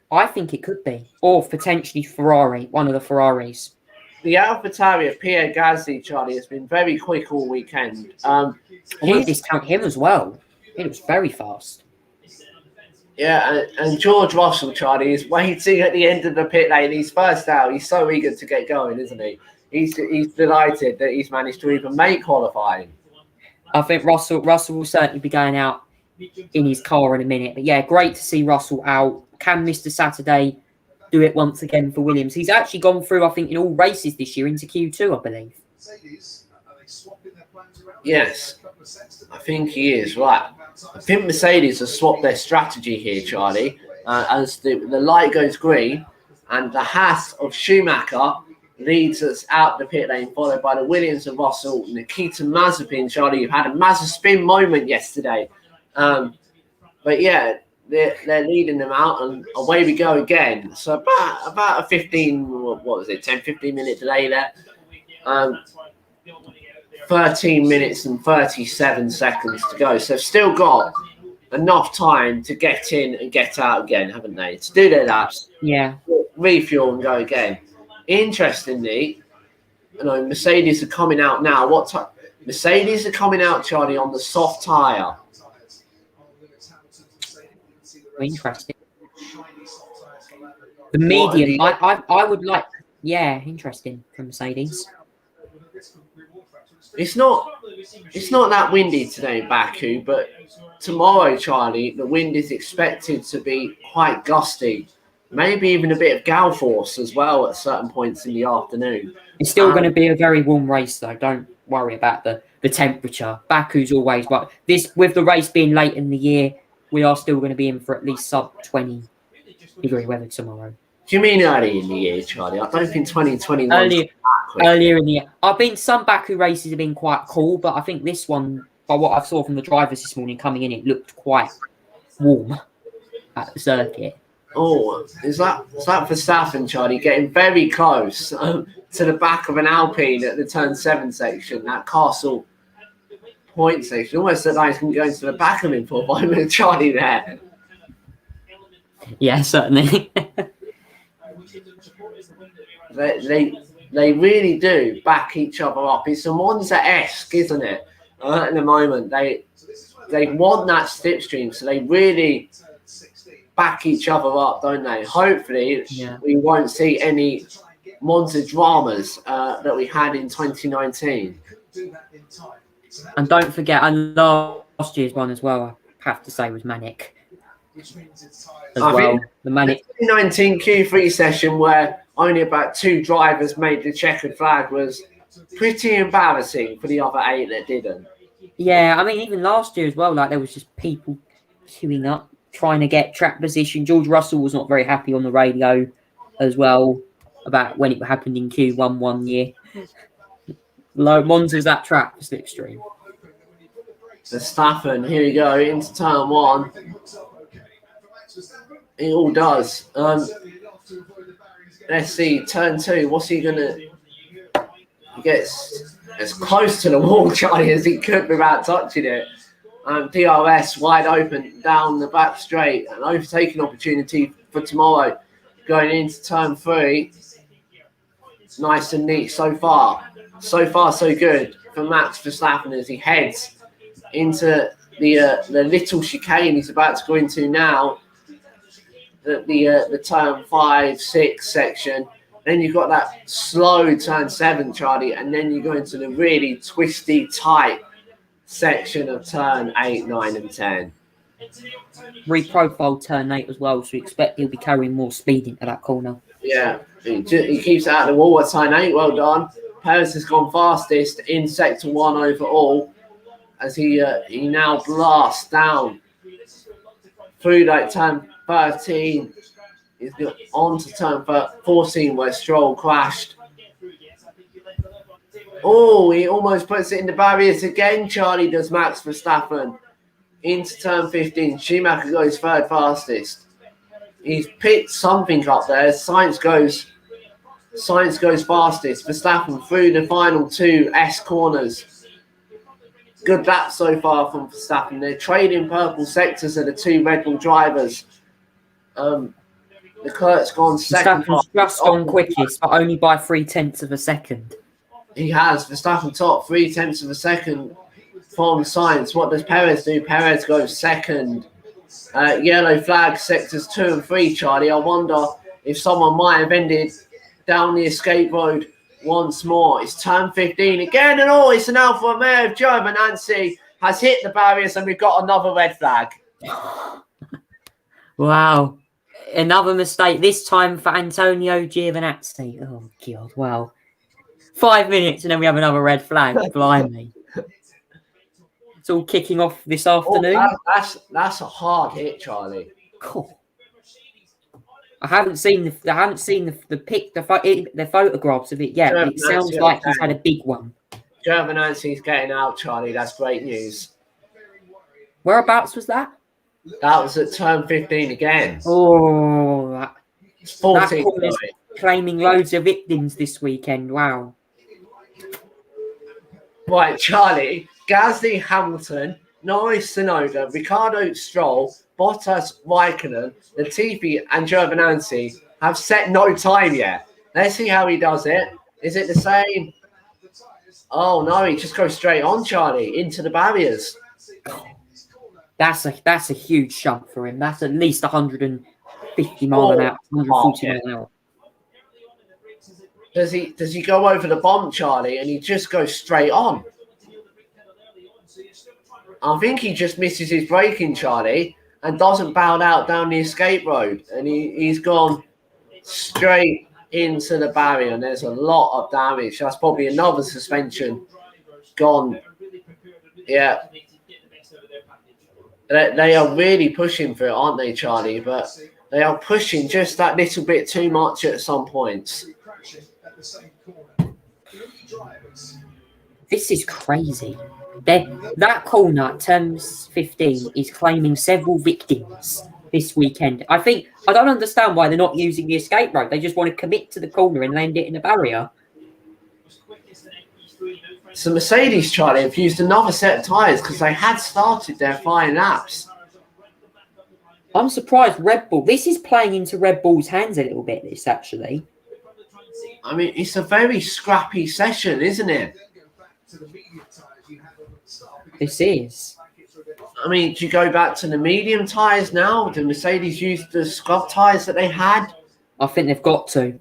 it could be, or potentially Ferrari, one of the Ferraris. The AlphaTauri of Pierre Gasly, Charlie, has been very quick all weekend. I wouldn't discount him as well. It was very fast. Yeah, and George Russell, Charlie, is waiting at the end of the pit lane. He's first out. He's so eager to get going, isn't he? He's delighted that he's managed to even make qualifying. I think Russell will certainly be going out in his car in a minute. But yeah, great to see Russell out. Can Mr. Saturday do it once again for Williams? He's actually gone through, I think, in all races this year into Q2, I believe. Yes, I think he is, right. I think Mercedes has swapped their strategy here, Charlie, as the light goes green and the Haas of Schumacher leads us out the pit lane, followed by the Williams of Russell, Nikita Mazepin. Charlie, you've had a Mazepin moment yesterday. But yeah, they're leading them out, and away we go again. So about a 10-15 minute delay there. 13 minutes and 37 seconds to go. So they've still got enough time to get in and get out again, haven't they? To do their laps, Yeah. refuel and go again. Interestingly, Mercedes are coming out now. Mercedes are coming out, Charlie, on the soft tyre. Interesting. The medium, I would like, yeah, interesting from Mercedes. It's not that windy today in Baku, but tomorrow, Charlie, the wind is expected to be quite gusty. Maybe even a bit of gale force as well at certain points in the afternoon. It's still going to be a very warm race, though. Don't worry about the temperature. Baku's always, but with the race being late in the year, we are still going to be in for at least sub 20 degree weather tomorrow. Do you mean early in the year, Charlie? I don't think 2021. Earlier in the year. Some Baku races have been quite cool, but I think this one, by what I saw from the drivers this morning coming in, it looked quite warm at the circuit. Oh, is that Verstappen, Charlie, getting very close to the back of an Alpine at the turn 7 section, that Castle Point section? Almost looked like he's going to go into the back of him for a moment, Charlie, there. Yeah, certainly. They really do back each other up. It's a Monza-esque, isn't it? At the moment, they want that slipstream, so they really back each other up, don't they? Hopefully, we won't see any Monza dramas that we had in 2019. And don't forget, and last year's one as well, I have to say, was manic. I think the manic 2019 Q3 session where only about 2 drivers made the checkered flag was pretty embarrassing for the other 8 that didn't. Yeah, I mean, even last year as well, like there was just people queuing up, trying to get track position. George Russell was not very happy on the radio as well about when it happened in Q1 one year. Monza's that track for slipstream. Verstappen, here we go, into turn 1. It all does. Let's see, turn 2. What's he going to... He gets as close to the wall, Charlie, as he could without touching it. DRS wide open down the back straight. An overtaking opportunity for tomorrow. Going into turn 3. Nice and neat so far. So far, so good for Max Verstappen as he heads into the little chicane he's about to go into now. The turn 5, 6 section. Then you've got that slow turn 7, Charlie, and then you go into the really twisty, tight section of turn 8, 9, and 10. Reprofiled turn 8 as well, so we expect he'll be carrying more speed into that corner. Yeah, he keeps it out of the wall at turn 8. Well done. Perez has gone fastest in sector 1 overall as he now blasts down through that turn 13. He's got on to turn 14 where Stroll crashed. Oh, he almost puts it in the barriers again, Charlie, does Max Verstappen. Into turn 15. Schumacher goes third fastest. He's picked something up there. Sainz goes fastest. Verstappen through the final 2 S corners. Good lap so far from Verstappen. They're trading purple sectors of the 2 Red Bull drivers. Leclerc's gone second. Verstappen's just gone quickest, but only by 0.3 of a second. He has. Verstappen top 0.3 of a second from Sainz. What does Perez do? Perez goes second. Yellow flag sectors 2 and 3, Charlie. I wonder if someone might have ended down the escape road once more. It's turn 15 again, and it's an Alfa Romeo of Giovinazzi has hit the barriers, and we've got another red flag. Wow. Another mistake, this time for Antonio Giovinazzi. Oh, God, wow. 5 minutes and then we have another red flag. Blimey. It's all kicking off this afternoon. That's a hard hit, Charlie. Cool. I haven't seen the photographs of it yet. But it sounds like he's had a big one. Giovinazzi's getting out, Charlie. That's great news. Whereabouts was that? That was at turn 15 again. Oh, that 14. Claiming loads of victims this weekend. Wow. Right, Charlie, Gasly, Hamilton, Norris, Tsunoda, Ricciardo, Stroll, Bottas, Raikkonen, Latifi, and Giovinazzi have set no time yet. Let's see how he does it. Is it the same? Oh no, he just goes straight on, Charlie, into the barriers. That's a huge jump for him. That's at least 150 mile an hour, 140 mile an hour. Does he go over the bomb, Charlie, and he just goes straight on? I think he just misses his braking, Charlie, and doesn't bow out down the escape road, and he's gone straight into the barrier, and there's a lot of damage. That's probably another suspension gone. Yeah. They are really pushing for it, aren't they, Charlie? But they are pushing just that little bit too much at some points. This is crazy. That corner, turns 15, is claiming several victims this weekend. I don't understand why they're not using the escape road. They just want to commit to the corner and land it in the barrier. So Mercedes, Charlie, have used another set of tyres because they had started their flying laps. I'm surprised Red Bull. This is playing into Red Bull's hands a little bit, this actually. I mean, it's a very scrappy session, isn't it? This is. I mean, do you go back to the medium tyres now? Do Mercedes use the scrub tyres that they had? I think they've got to.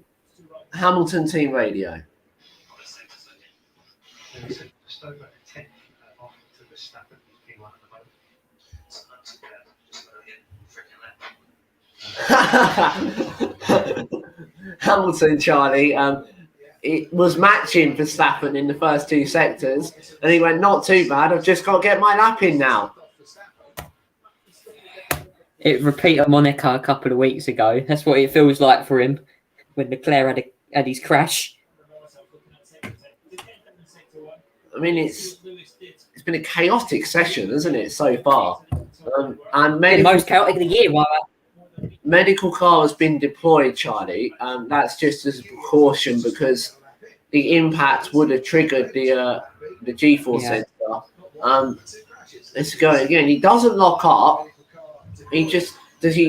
Hamilton team radio. Hamilton, Charlie, it was matching Verstappen in the first two sectors, and he went, not too bad, I've just got to get my lap in now. It repeated Monaco a couple of weeks ago. That's what it feels like for him when Leclerc had his crash. I mean, it's been a chaotic session, hasn't it, so far? And the most chaotic of the year, right? Medical car has been deployed, Charlie. That's just as a precaution because the impact would have triggered the G-force sensor. Let's go again. He doesn't lock up. He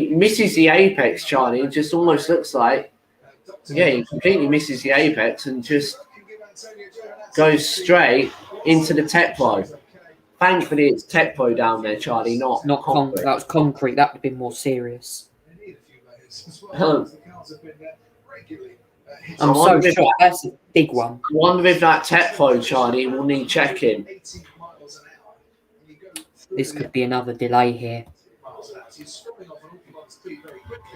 misses the apex, Charlie. It just almost looks like, he completely misses the apex and just goes straight into the Tecpo. Thankfully, it's Tecpo down there, Charlie, not concrete. That was concrete. That would have been more serious. I'm so shocked. That's a big one. I wonder if that Tecpo, Charlie, will need checking. This could be another delay here.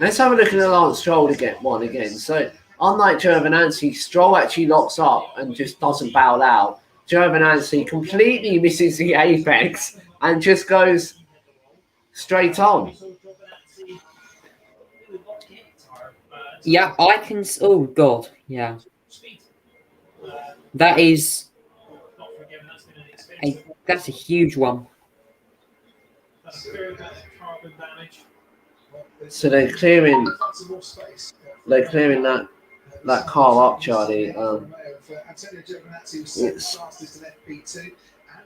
Let's have a look at the Lance Stroll again. So, unlike Giovinazzi, Stroll actually locks up and just doesn't bow out. Giovinazzi completely misses the apex and just goes straight on. Yeah, I can. Oh God, yeah. That's a huge one. So they're clearing that car up, Charlie. Antonio Giovinazzi was second fastest in FP2 and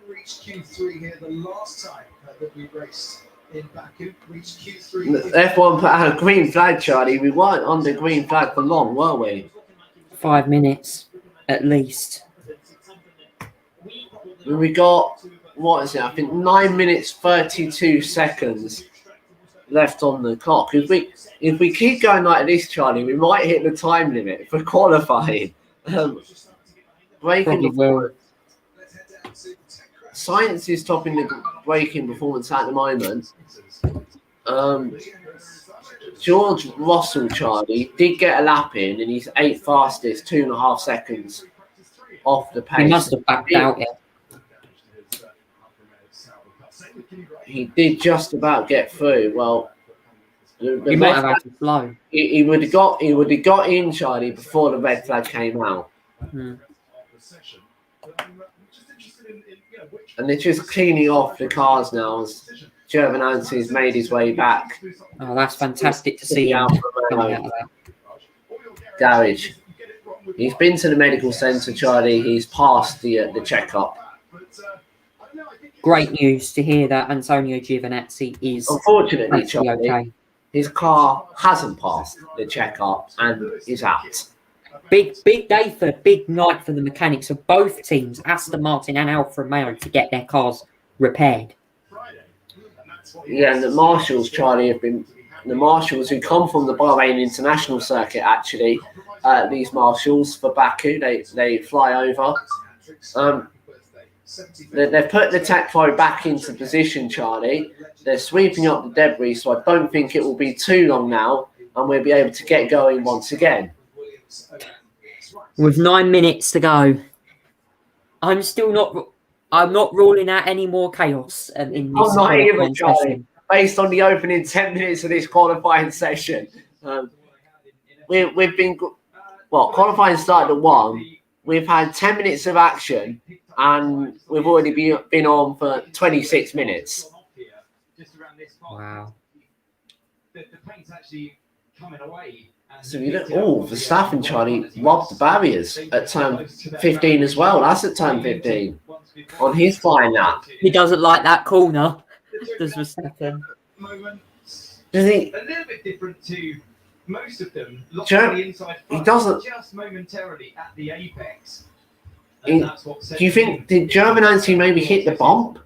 reached Q3 here the last time that we raced in Baku. Reached Q3. F1 put out a green flag, Charlie. We weren't on the green flag for long, were we? 5 minutes at least. We got, what is it? I think 9 minutes 32 seconds left on the clock. If we keep going like this, Charlie, we might hit the time limit for qualifying. Science is topping the braking performance at the moment. George Russell, Charlie, did get a lap in, and he's 8th fastest, 2.5 seconds off the pace. He must have backed out yet. He did just about get through. Well, he might have had to slow. He would have got in, Charlie, before the red flag came out. Hmm. And they're just cleaning off the cars now as Giovinazzi's made his way back. Oh, that's fantastic to see him coming out of that garage. He's been to the medical centre, Charlie. He's passed the checkup. great news to hear that Antonio Giovinazzi is Unfortunately, actually Charlie, okay. his car hasn't passed the checkup and is out. Big night for the mechanics of both teams, Aston Martin and Alfa Romeo, to get their cars repaired. Yeah, and the marshals, Charlie, have been the marshals who come from the Bahrain International Circuit. Actually, these marshals for Baku, they fly over. They've put the Tech Pro back into position, Charlie. They're sweeping up the debris, so I don't think it will be too long now, and we'll be able to get going once again. With 9 minutes to go, I'm not ruling out any more chaos in this qualifying session. Based on the opening 10 minutes of this qualifying session. We've been qualifying started at 1. We've had 10 minutes of action, and we've already been on for 26 minutes. Wow. The paint's actually coming away. So you look, Verstappen, Charlie, robbed the barriers at turn 15 as well. That's at turn 15 on his flying lap. He doesn't like that corner, does Verstappen. Does he? A little bit different to most of them. He doesn't. Just momentarily at the apex. Do you think, did Giovinazzi maybe hit the bump?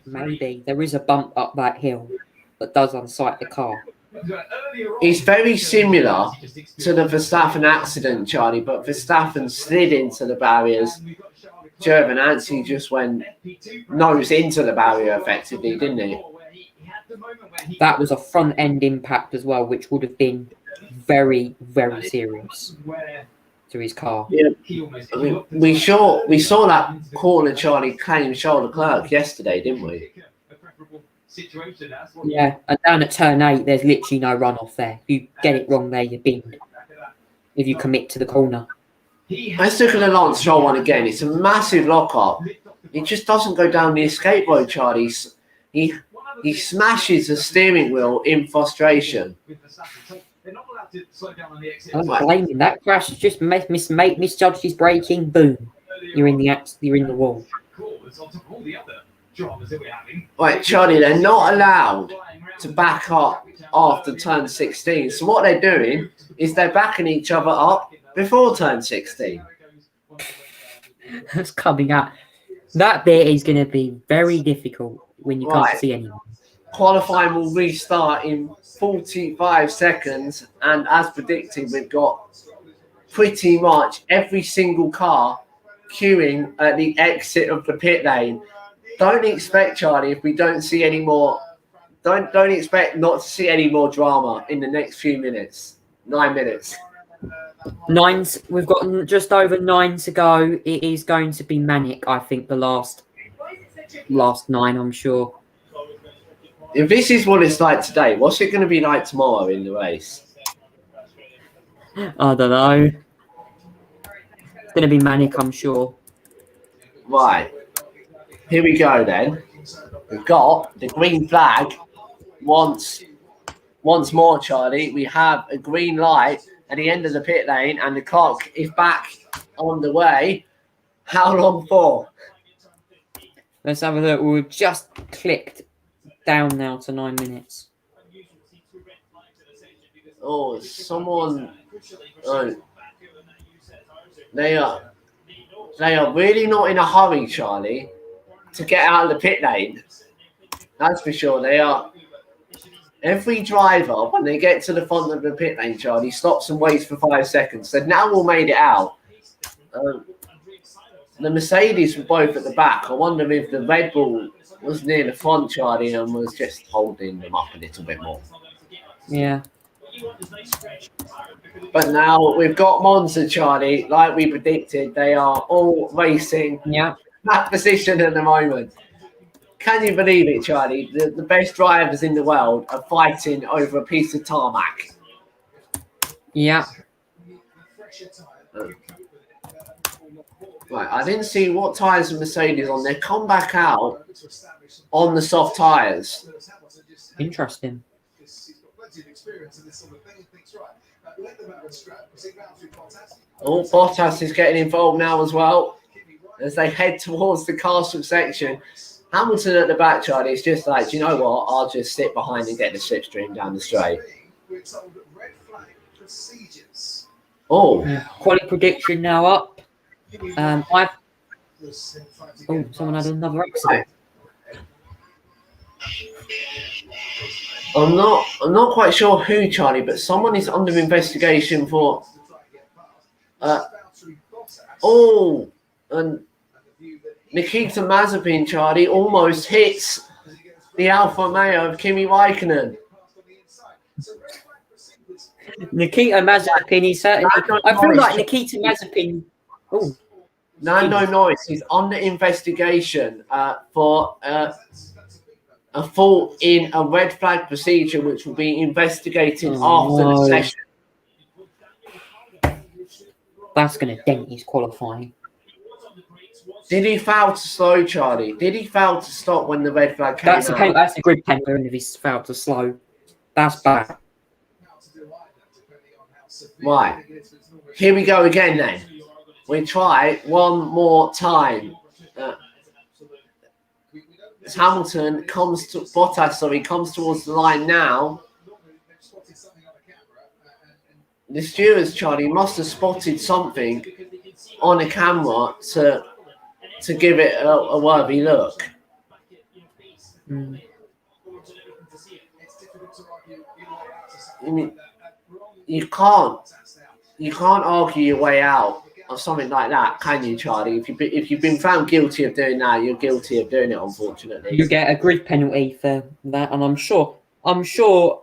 Maybe. There is a bump up that hill that does unsight the car. It's very similar to the Verstappen accident, Charlie, but Verstappen slid into the barriers. Giovinazzi just went nose into the barrier effectively, didn't he? That was a front end impact as well, which would have been very, very serious to his car. Yeah. I mean, we saw that corner Charlie claimed Charles Leclerc yesterday, didn't we? Yeah, and down at turn 8, there's literally no runoff there. If you get it wrong there, you're binned. If you commit to the corner. Let's look at the Lance Stroll one again. It's a massive lock-up. It just doesn't go down the escape road, Charlie. He smashes the steering wheel in frustration. I'm blaming that crash. Just misjudged his braking. Boom, you're in the wall. Right, Charlie, they're not allowed to back up after turn 16. So what they're doing is they're backing each other up before turn 16. That's coming up. That bit is going to be very difficult when you can't see anyone. Qualifying will restart in 45 seconds, and as predicted, we've got pretty much every single car queuing at the exit of the pit lane. Don't expect, Charlie, if we don't see any more, don't expect not to see any more drama in the next few minutes. 9 minutes. We've got just over 9 to go. It is going to be manic, I think, the last 9, I'm sure. If this is what it's like today, what's it going to be like tomorrow in the race? I don't know. It's going to be manic, I'm sure. Right. Here we go then. We've got the green flag once more, Charlie. We have a green light at the end of the pit lane, and the clock is back on the way. How long for? Let's have a look. We've just clicked down now to 9 minutes. Oh, someone. They are really not in a hurry, Charlie, to get out of the pit lane. That's for sure. They are. Every driver, when they get to the front of the pit lane, Charlie, stops and waits for 5 seconds. They've now all made it out. The Mercedes were both at the back. I wonder if the Red Bull was near the front, Charlie, and was just holding them up a little bit more. Yeah. But now we've got Monza, Charlie, like we predicted. They are all racing that position at the moment. Can you believe it, Charlie? The best drivers in the world are fighting over a piece of tarmac. Yeah. Right, I didn't see what tyres the Mercedes on. They come back out on the soft tyres. Interesting. Oh, Bottas is getting involved now as well as they head towards the castle section. Hamilton at the back, Charlie, is just like, do you know what? I'll just sit behind and get the slipstream down the straight. Oh. Quality prediction now up. Someone had another accident. I'm not quite sure who, Charlie, but someone is under investigation for. And Nikita Mazepin, Charlie, almost hits the Alfa Romeo of Kimi Raikkonen. Nikita Mazepin is certainly. I feel like Nikita Mazepin. Oh, Lando Norris is under investigation for a fault in a red flag procedure, which will be investigated after the session. That's going to dent his qualifying. Did he foul to slow, Charlie? Did he foul to stop when the red flag came out? That's a grid penalty if he's fouled to slow. That's bad. Right. Here we go again then. We try one more time. Hamilton comes to Bottas, comes towards the line now. The stewards, Charlie, must have spotted something on a camera to give it a worthy look. I mean, you can't argue your way out of something like that, can you, Charlie? If you've been found guilty of doing that, you're guilty of doing it, unfortunately. You get a grid penalty for that, and I'm sure the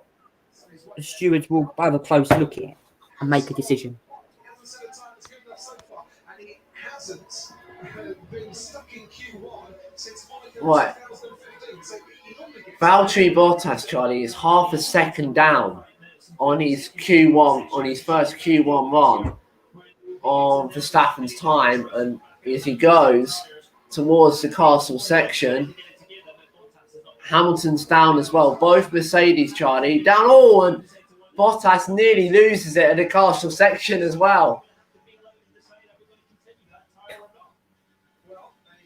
stewards will have a close look at it and make a decision. Right. Valtteri Bottas, Charlie, is half a second down on his Q1, on his first Q1 run on Verstappen's time, and as he goes towards the castle section, Hamilton's down as well. Both Mercedes, Charlie, down. And Bottas nearly loses it at the castle section as well.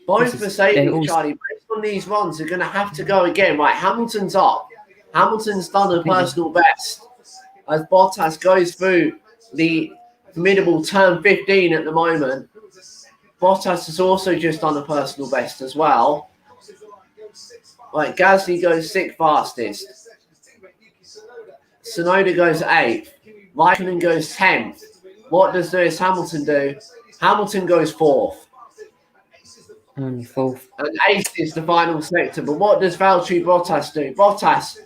Both Mercedes, Charlie, based on these runs, are going to have to go again. Right, Hamilton's up. Hamilton's done a personal best as Bottas goes through the formidable turn 15 at the moment. Bottas has also just done a personal best as well. Right, Gasly goes 6th fastest. Tsunoda goes 8th. Raikkonen goes 10th. What does Lewis Hamilton do? Hamilton goes 4th. Only 4th. And 8th is the final sector. But what does Valtteri Bottas do? Bottas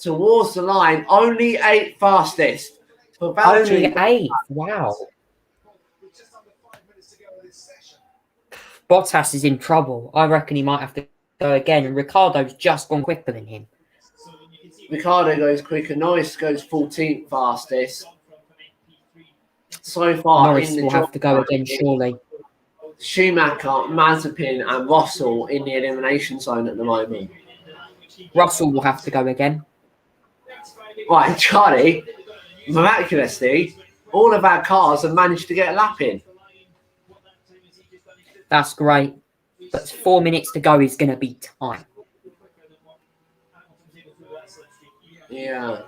towards the line, only 8th fastest. For Valtteri, only 8th. Wow. Bottas is in trouble. I reckon he might have to go again. And Ricciardo's just gone quicker than him. Ricciardo goes quicker. Norris goes 14th fastest. So far, Norris will have to go again, surely. Schumacher, Mazepin, and Russell in the elimination zone at the moment. Russell will have to go again. Right, Charlie, miraculously, all of our cars have managed to get a lap in. That's great. But 4 minutes to go is going to be time. Yeah.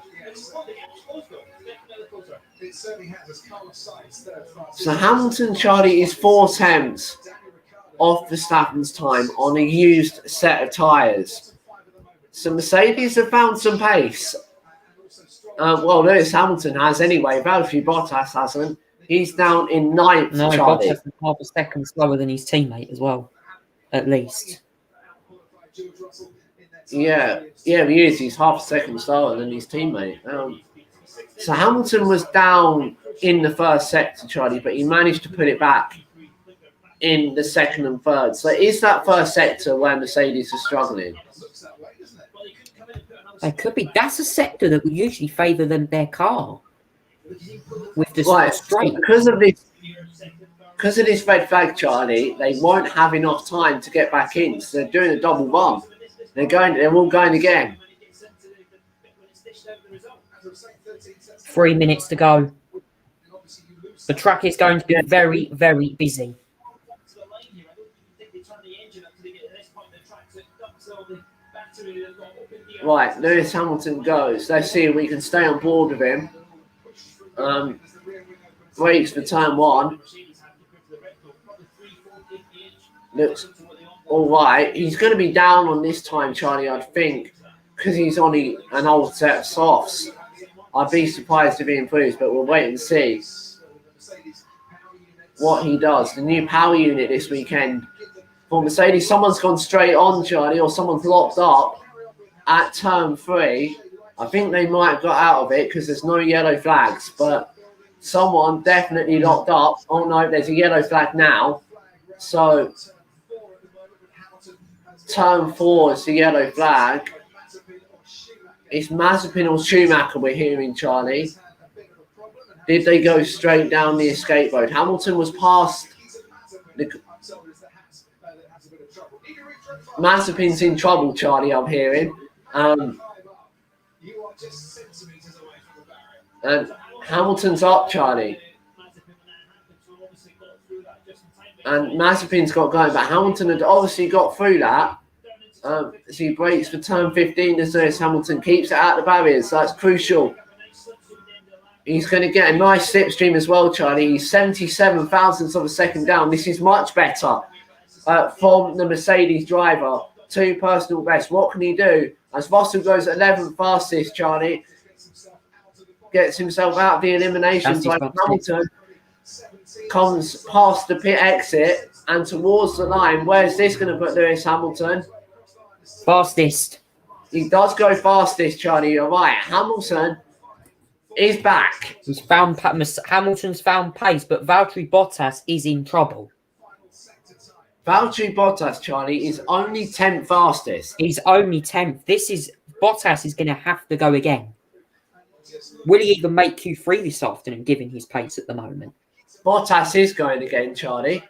So Hamilton, Charlie, is 4 tenths off Verstappen's time on a used set of tyres. So Mercedes have found some pace. Lewis Hamilton has anyway. Valtteri Bottas hasn't. He's down in 9th, no, Charlie. Bottas is half a second slower than his teammate as well, at least. Yeah, he is. He's half a second slower than his teammate. So Hamilton was down in the first sector, Charlie, but he managed to put it back in the second and third. So is that first sector where Mercedes is struggling? It could be. That's a sector that would usually favour their car. With the straight. Because of this red flag, Charlie, they won't have enough time to get back in. So they're doing a double run. They're all going again. 3 minutes to go. The track is going to be very, very busy. Right, Lewis Hamilton goes. Let's see if we can stay on board with him. Brakes for turn 1. Looks all right. He's going to be down on this time, Charlie, I think, because he's on an old set of softs. I'd be surprised if he improves, but we'll wait and see what he does. The new power unit this weekend for Mercedes. Someone's gone straight on, Charlie, or someone's locked up at turn 3. I think they might have got out of it because there's no yellow flags, but someone definitely locked up. Oh no, there's a yellow flag now. So turn 4 is the yellow flag. It's Mazepin or Schumacher we're hearing, Charlie. Did they go straight down the escape road? Hamilton was past. Mazepin's in trouble, Charlie, I'm hearing. And Hamilton's up, Charlie. And Mazepin's got going, but Hamilton had obviously got through that. As he brakes for turn 15 as Lewis Hamilton keeps it out the barriers. So that's crucial. He's going to get a nice slipstream as well, Charlie. He's 77 thousandths of a second down. This is much better from the Mercedes driver. 2 personal bests. What can he do? As Russell goes 11th fastest, Charlie gets himself out of the elimination zone. Hamilton comes past the pit exit and towards the line. Where's this going to put Lewis Hamilton? Fastest. He does go fastest, Charlie. You're right. Hamilton is back. He's found Hamilton's found pace, but Valtteri Bottas is in trouble. Valtteri Bottas, Charlie, is only 10th fastest. He's only 10th. Bottas is going to have to go again. Will he even make Q3 this afternoon, given his pace at the moment? Bottas is going again, Charlie.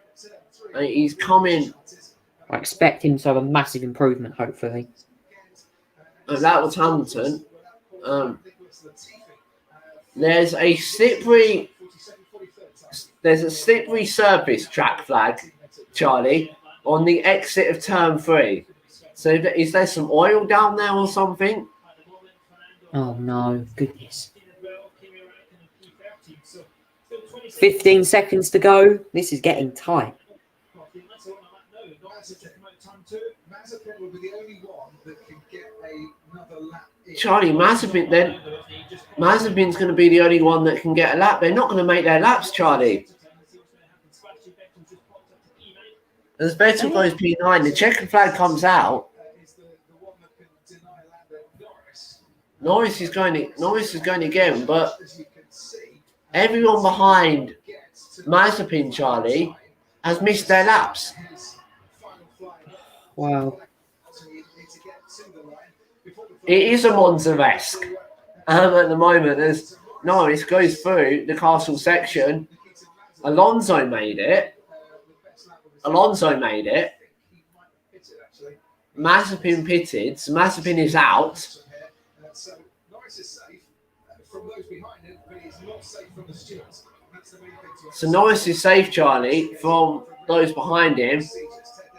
He's coming. I expect him to have a massive improvement, hopefully. And that was Hamilton. There's a slippery surface track flag, Charlie, on the exit of turn 3. So is there some oil down there or something? Oh no, goodness. 15 seconds to go. This is getting tight. Charlie, Mazepin's going to be the only one that can get a lap. They're not going to make their laps, Charlie. As Vettel goes P9, the checkered flag comes out. Norris is going again, but everyone behind Mazepin, Charlie, has missed their laps. Wow. It is a Monza-esque at the moment as Norris goes through the castle section. Alonso made it. Mazepin pitted. So Mazepin is out. So Norris is safe, Charlie, from those behind him.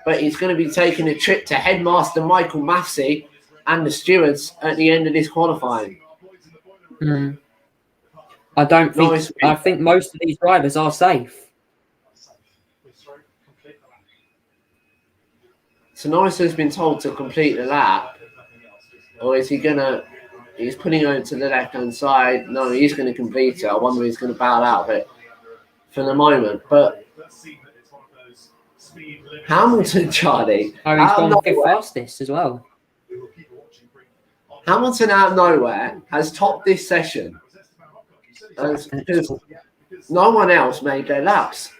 But he's going to be taking a trip to Headmaster Michael Massey and the stewards at the end of this qualifying. I think most of these drivers are safe. So Norris has been told to complete the lap. Or is he going to... He's putting over to the left-hand side. No, he's going to complete it. I wonder if he's going to bow out of it for the moment. But Hamilton, Charlie... Oh, he's gone fifth fastest as well. Hamilton out of nowhere has topped this session because no one else made their laps.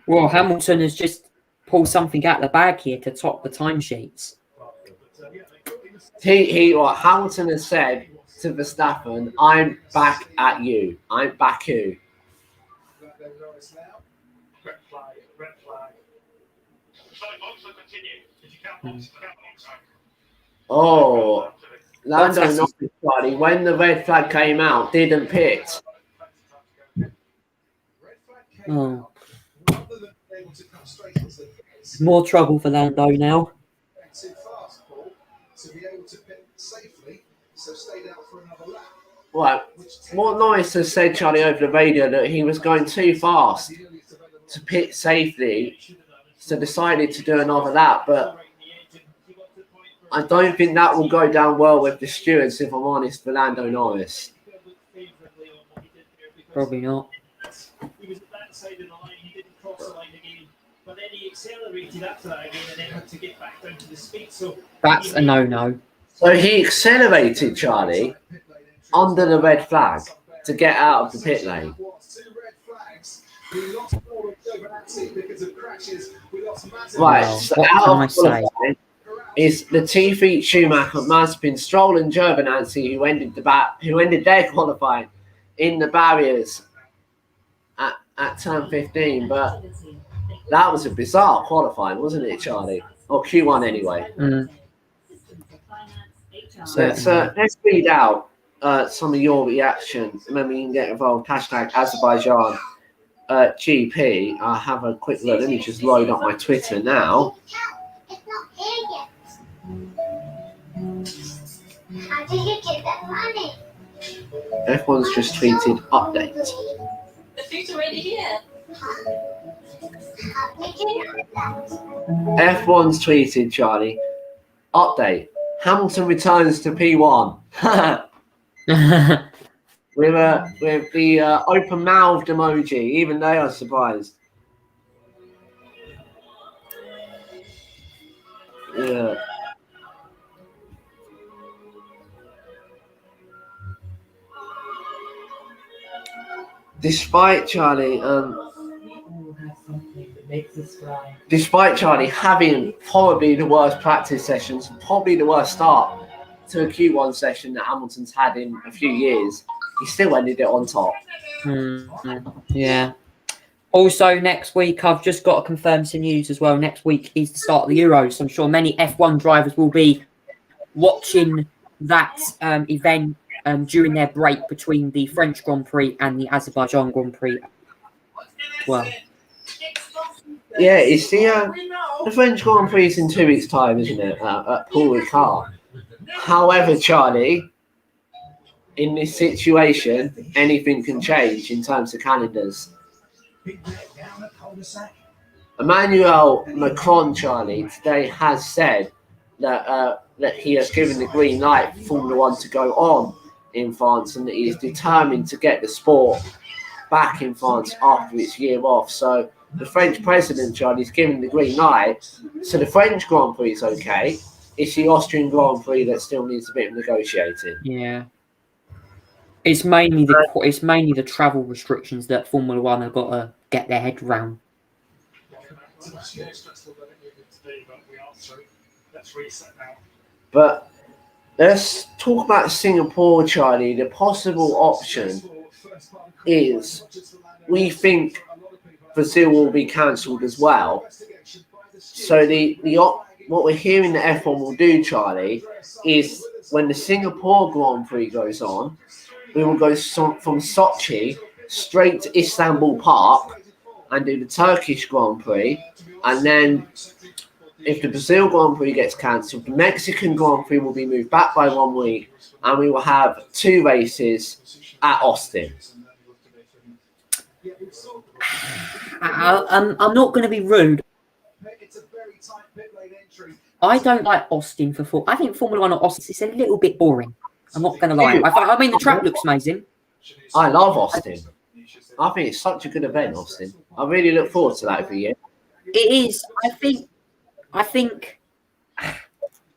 Well, Hamilton has just pulled something out of the bag here to top the timesheets. Hamilton has said to Verstappen, "I'm back at you. I'm Baku." Oh, Lando Norris, when the red flag came out, didn't pit. Oh. More trouble for Lando now. Too fast, Paul, to be able to pit safely, so stayed out for another lap. Well, what Norris has said, Charlie, over the radio, that he was going too fast to pit safely, so decided to do another lap. But I don't think that will go down well with the stewards, if I'm honest, for Lando Norris. Probably not. He was at that side of the line, he didn't cross the line again. But then he accelerated after that again and then had to get back down to the speed. So That's a no-no. So he accelerated, Charlie, under the red flag to get out of the pit lane. Right, so out of qualifying is Latifi, Schumacher, Mazepin, Stroll, and Giovinazzi, who ended their qualifying in the barriers at turn 15. But that was a bizarre qualifying, wasn't it, Charlie? Or Q1 anyway. Mm. So let's read out some of your reaction, and then we can get involved. Hashtag Azerbaijan GP. I'll have a quick look. Let me just load up my Twitter now. It's not here yet. How did you get that money? F1's just tweeted update. The food's already here. F1's tweeted, Charlie, update. Hamilton returns to P1. with the open-mouthed emoji. Even they are surprised. Yeah. Despite Charlie having probably the worst practice sessions, probably the worst start to a Q1 session that Hamilton's had in a few years, he still ended it on top. Yeah. Also, next week, I've just got to confirm some news as well. Next week is the start of the Euros. So I'm sure many F1 drivers will be watching that event during their break between the French Grand Prix and the Azerbaijan Grand Prix as well. Yeah, it's the French Grand Prix is in 2 weeks' time, isn't it? At Paul Ricard. However, Charlie, in this situation, anything can change in terms of calendars. Emmanuel Macron, Charlie, today has said that he has given the green light for Formula One to go on in France, and that he is determined to get the sport back in France after its year off. So the French president, Charlie, is giving the green light. So the French Grand Prix is okay. It's the Austrian Grand Prix that still needs a bit of negotiating. Yeah. It's mainly the travel restrictions that Formula One have got to get their head around. But let's talk about Singapore, Charlie. The possible option is we think Brazil will be cancelled as well. So what we're hearing the F1 will do, Charlie, is when the Singapore Grand Prix goes on, we will go from Sochi straight to Istanbul Park and do the Turkish Grand Prix. And then if the Brazil Grand Prix gets cancelled, the Mexican Grand Prix will be moved back by 1 week, and we will have 2 races at Austin. I'm not going to be rude. I don't like Austin I think Formula One at Austin is a little bit boring. I'm not going to lie. I mean, the track looks amazing. I love Austin. I think it's such a good event, Austin. I really look forward to that every year. It is. I think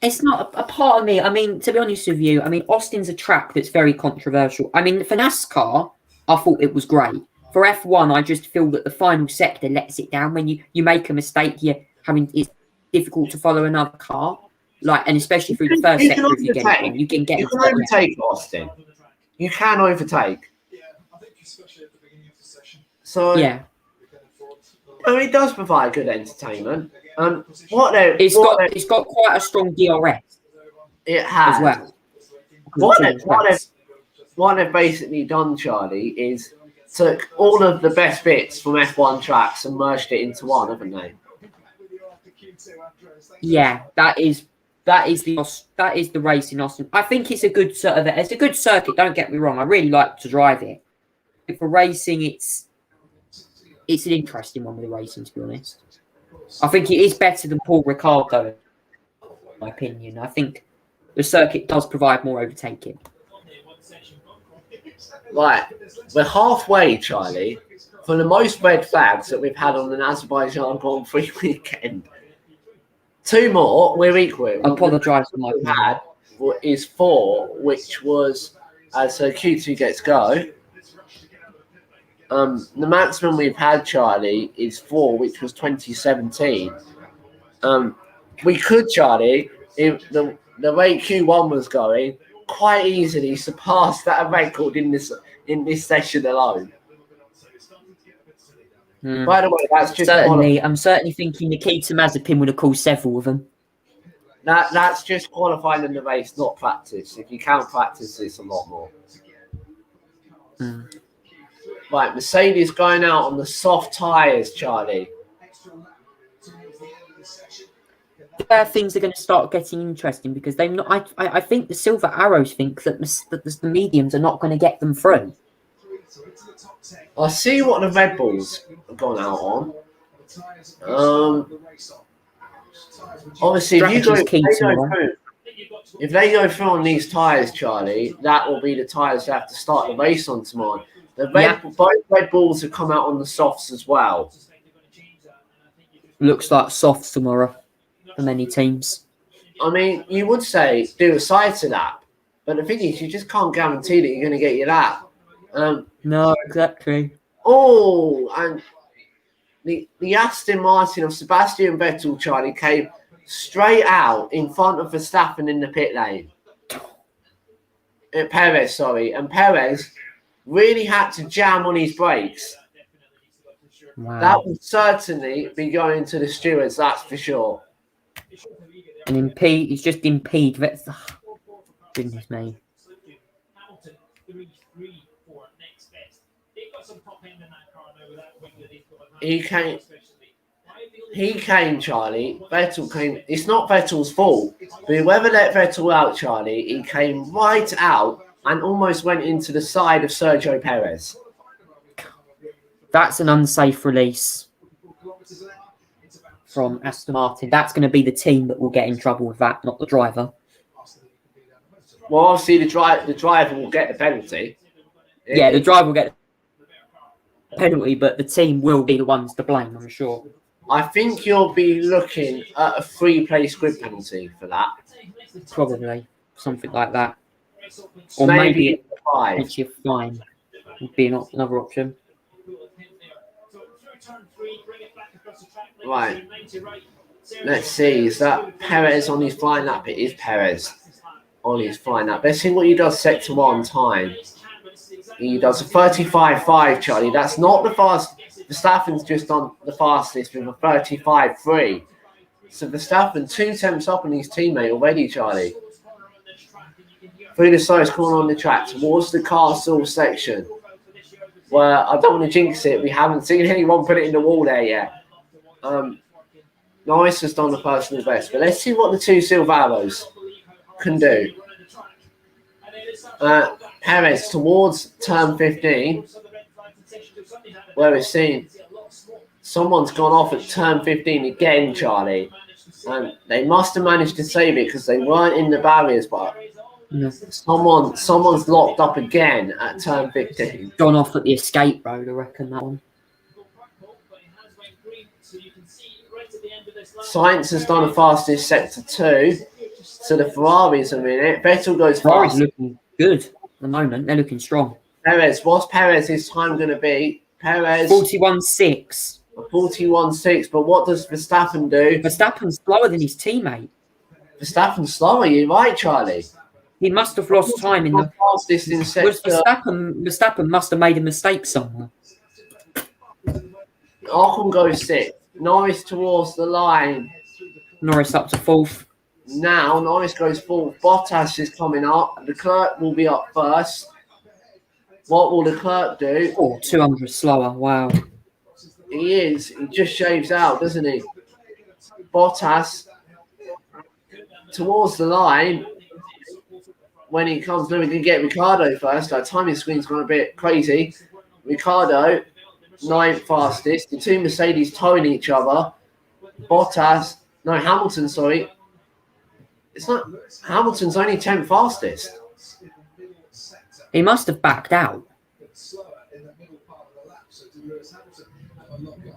it's not a part of me. I mean, to be honest with you, I mean, Austin's a track that's very controversial. I mean, for NASCAR, I thought it was great. For F1, I just feel that the final sector lets it down. When you make a mistake, it's difficult to follow another car. And especially through the first sector, if you get it wrong, you can overtake Austin. You can overtake. Yeah, I think especially at the beginning of the session. So yeah, it does provide good entertainment. It's got quite a strong DRS. It has as well. What they've basically done, Charlie, is took all of the best bits from F1 tracks and merged it into one, haven't they? Yeah, that is the race in Austin. I think it's a good circuit. Don't get me wrong. I really like to drive it. But for racing, it's an interesting one with the racing. To be honest, I think it is better than Paul Ricciardo, in my opinion. I think the circuit does provide more overtaking. Right, we're halfway, Charlie, for the most red flags that we've had on an Azerbaijan Grand Prix weekend. 2 more, we're equal. I apologise for my had is 4, which was as Q2 gets go. The maximum we've had, Charlie, is 4, which was 2017. We could, Charlie, if the way Q1 was going, quite easily surpass that record in this session alone. By the way, that's just I'm certainly thinking Nikita Mazepin would have called several of them. That's just qualifying in the race, not practice. If you count practice, it's a lot more. Right, Mercedes going out on the soft tyres, Charlie. Where things are going to start getting interesting because they've not. I think the Silver Arrows think that the mediums are not going to get them through. I see what the Red Bulls have gone out on. Obviously, if they go through on these tyres, Charlie, that will be the tyres they have to start the race on tomorrow. Both Red Bulls have come out on the softs as well. Looks like softs tomorrow for many teams. I mean, you would say do a side to lap, but the thing is, you just can't guarantee that you're going to get your lap. No, exactly. Oh, and the Aston Martin of Sebastian Vettel, Charlie, came straight out in front of Verstappen in the pit lane. Perez, sorry. And Perez really had to jam on his brakes. Wow. That would certainly be going to the stewards, that's for sure. And he's just impede. Goodness me. He came, Charlie. Vettel came. It's not Vettel's fault. But whoever let Vettel out, Charlie, he came right out and almost went into the side of Sergio Perez. That's an unsafe release from Aston Martin. That's going to be the team that will get in trouble with that, not the driver. Well, obviously the driver will get the penalty. Yeah, the driver will get the penalty, but the team will be the ones to blame, I'm sure. I think you'll be looking at a 3-place grid penalty for that. Probably. Something like that. Or maybe a fine would be another option. Right. Let's see. Is that Perez on his flying lap? It is Perez on his flying lap. Let's see what he does sector 1 time. He does a 35.5, Charlie. That's not the fast. Verstappen's just on the fastest with a 35.3. So Verstappen 2 tenths up on his teammate already, Charlie. Through the slowest corner on the track towards the castle section. Well, I don't want to jinx it. We haven't seen anyone put it in the wall there yet. Norris has done the personal best, but let's see what the 2 Silver Arrows can do. Perez towards turn 15, where we're seeing someone's gone off at turn 15 again, Charlie. And they must have managed to save it because they weren't in the barriers, but someone's locked up again at turn 15. Gone off at the escape road, I reckon, that one. Sainz has done the fastest sector 2, so the Ferraris are in it. Vettel goes Ferrari's fast. looking good at the moment. They're looking strong. Perez, what's Perez's time going to be? Perez 41.6. 41.6, but what does Verstappen do? Verstappen's slower than his teammate. Verstappen's slower, you're right, Charlie. He must have lost time in the fastest in sector. Verstappen must have made a mistake somewhere. Ocon goes 6th. Norris towards the line. Norris up to 4th. Now Norris goes 4th. Bottas is coming up. Leclerc will be up first. What will Leclerc do? Oh, 200 slower. Wow. He is. He just shaves out, doesn't he? Bottas towards the line, when he comes, then we can get Ricardo first. Our timing screen's gone a bit crazy. Ricardo, 9th fastest. The two Mercedes towing each other. Hamilton, sorry. It's not, Hamilton's only 10th fastest. He must have backed out.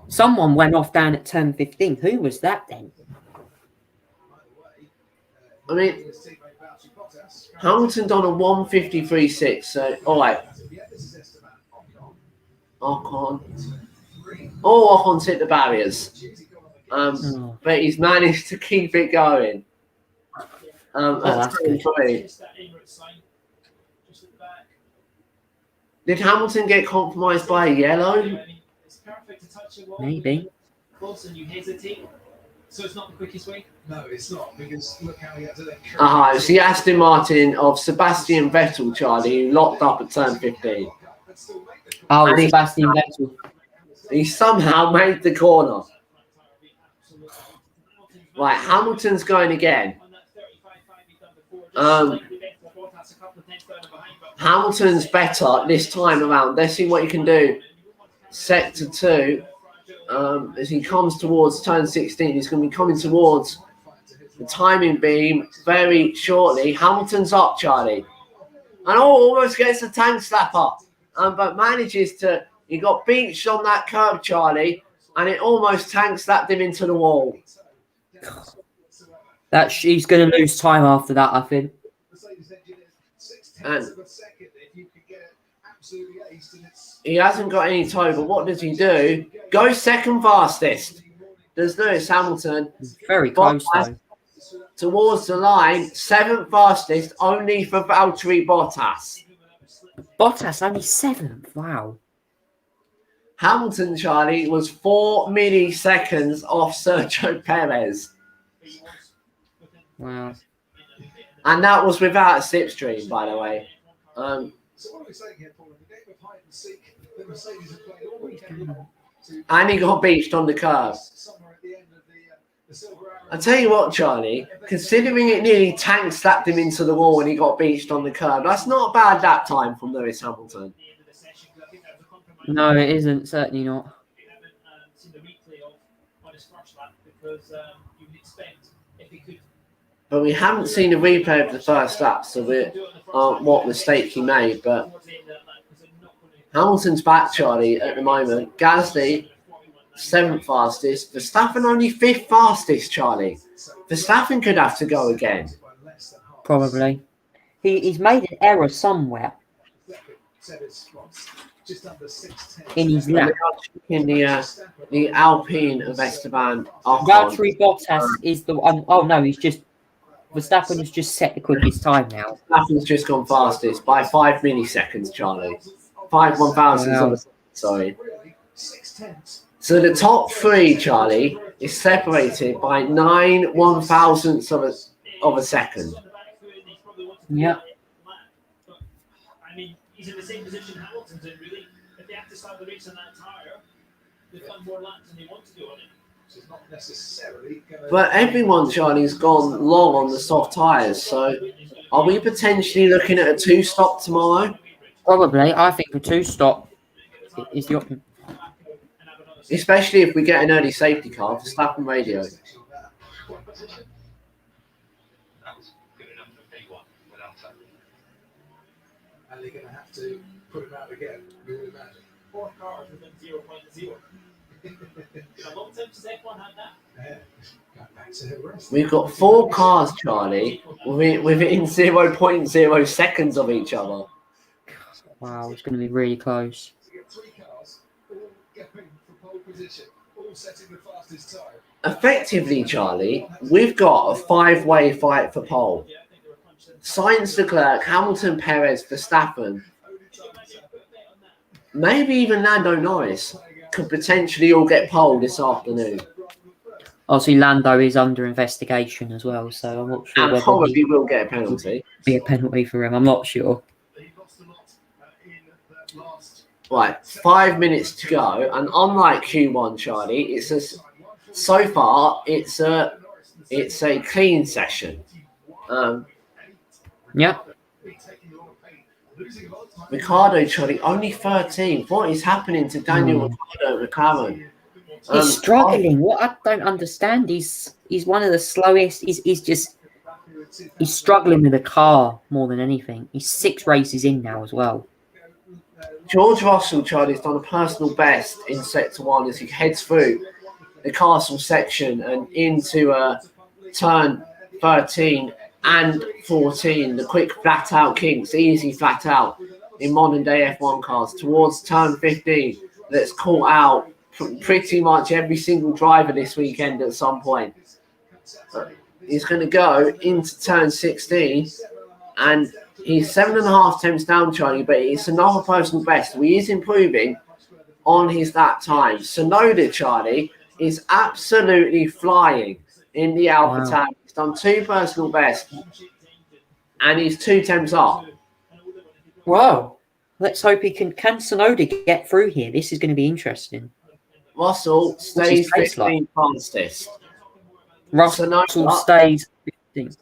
Someone went off down at turn 15. Who was that then? I mean, Hamilton done a 1:53.6. So, all right. Ocon's hit the barriers. But he's managed to keep it going. That's good. Did Hamilton get compromised by a yellow? Maybe. So it's not the quickest way? No, it's not, because look how he had to then... It's the Aston Martin of Sebastian Vettel, Charlie, who locked up at turn 15. Oh, and Sebastian Vettel. He somehow made the corner. Right, Hamilton's going again. Hamilton's better this time around. Let's see what he can do. Sector 2. As he comes towards turn 16, he's going to be coming towards the timing beam very shortly. Hamilton's up, Charlie. And almost gets a tank slapper. But manages to... He got beached on that curb, Charlie, and it almost tank slapped him into the wall. He's going to lose time after that, I think. And he hasn't got any toe, but what does he do? Go second fastest. Does Lewis Hamilton. Very close, though. Towards the line, 7th fastest, only for Valtteri Bottas. Bottas only 7th. Wow. Hamilton, Charlie, was 4 milliseconds off Sergio Perez. Wow. And that was without a slipstream, by the way. So what are we saying here, Paul? In the game of hide and seek, the Mercedes have played all weekend long. And he got beached on the curve. I tell you what, Charlie, considering it nearly tank slapped him into the wall when he got beached on the curve, that's not a bad lap time from Lewis Hamilton. No, it isn't. Certainly not. But we haven't seen a replay of the first lap, so we what mistake he made. But Hamilton's back, Charlie, at the moment. Gasly, 7th fastest. Verstappen only 5th fastest, Charlie. Verstappen could have to go again. Probably. He's made an error somewhere. In his lap. In the Alpine of Esteban. Valtteri Bottas is the one. Oh, no, Verstappen has just set the quickest time now. Verstappen's just gone fastest by 5 milliseconds, Charlie. 5 1,000s. Sorry. So the top 3, Charlie, is separated by 9 1,000ths of a second. Yeah. I mean, he's in the same position Hamilton's in, really. If they have to start the race on that tyre, they've done more laps than they want to do on it. So it's not necessarily going to... But everyone, Charlie's gone long on the soft tyres, so are we potentially looking at a 2-stop tomorrow? Probably. I think a 2-stop is the option. Especially if we get an early safety car for Verstappen radio. And they're going to have to put him out again, you would imagine. 4 cars within 0.0. A long time since F1 had that. Yeah. We've got 4 cars, Charlie, within 0.0 seconds of each other. Wow, it's going to be really close. So you get 3 cars, all going for pole position, all setting the fastest time. Effectively, Charlie, we've got a 5-way fight for pole. Sainz, Leclerc, Hamilton, Perez, Verstappen, maybe even Lando Norris could potentially all get pole this afternoon. Obviously, Lando is under investigation as well, so I'm not sure and whether probably he will get a penalty. Be a penalty for him. I'm not sure. Right, 5 minutes to go, and unlike Q1, Charlie, so far it's a clean session. Yeah. Ricardo, Charlie, only 13. What is happening to Daniel Ricardo McLaren? He's struggling. What I don't understand, he's one of the slowest. He's struggling with the car more than anything. He's 6 races in now as well. George Russell, Charlie, has done a personal best in Sector 1 as he heads through the castle section and into turn 13 and 14. The quick flat-out kinks, easy flat-out in modern-day F1 cars. Towards turn 15, that's caught out pretty much every single driver this weekend at some point. He's going to go into turn 16 and he's 7.5 attempts down, Charlie, but it's another personal best. He is improving on his lap time. Tsunoda, Charlie, is absolutely flying in the Alpha Tag. He's done 2 personal bests and he's 2 attempts up. Wow. Let's hope he can Tsunoda get through here. This is going to be interesting. Russell stays 15 fastest. Russell stays 15.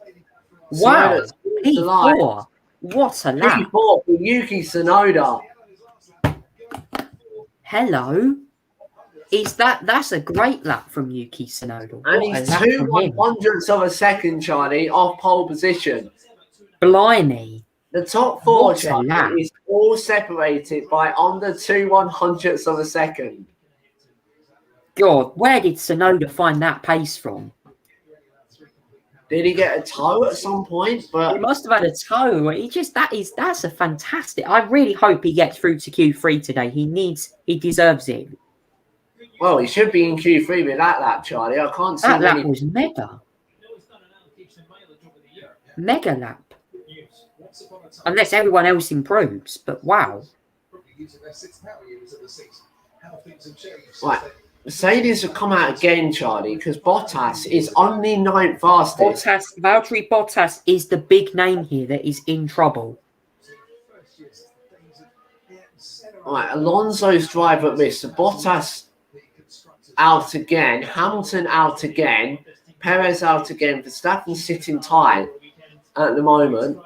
Wow. P4. What a lap. P4 for Yuki Tsunoda. Hello. That's a great lap from Yuki Tsunoda. And he's 2/100ths of a second, Charlie, off pole position. Blimey. The top 4, Charlie, is all separated by under 2/100ths of a second. God, where did Tsunoda find that pace from? Did he get a toe at some point? But he must have had a toe. That's a fantastic. I really hope he gets through to Q3 today. He deserves it. Well, he should be in Q3 with that lap, Charlie. I can't see that lap was mega. Mega lap. Unless everyone else improves, but wow. Right. Mercedes have come out again, Charlie, because Bottas is only 9th fastest. Valtteri Bottas is the big name here that is in trouble. Right, Alonso's driver at risk. So Bottas out again, Hamilton out again, Perez out again, Verstappen sitting tight at the moment.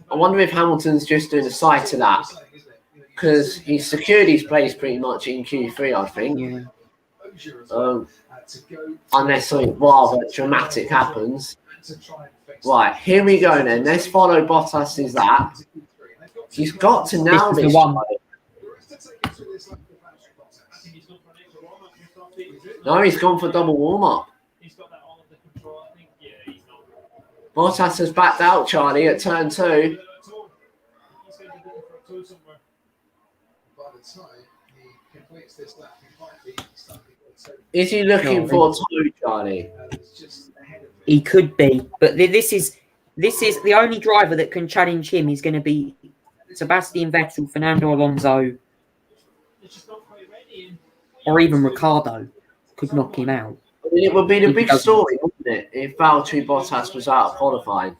I wonder if Hamilton's just doing a side to that. Because he's secured his place pretty much in Q3, I think. Yeah. Unless something rather dramatic happens. Right, here we go then. Let's follow Bottas's lap. He's got to now this one. No, he's gone for double warm-up. Bottas has backed out, Charlie, at turn 2. Is he looking for a toe, Charlie? He could be, but this is the only driver that can challenge him is going to be Sebastian Vettel, Fernando Alonso, or even Ricciardo could knock him out. I mean, it would be the big story, wouldn't it, if Valtteri Bottas was out of qualifying?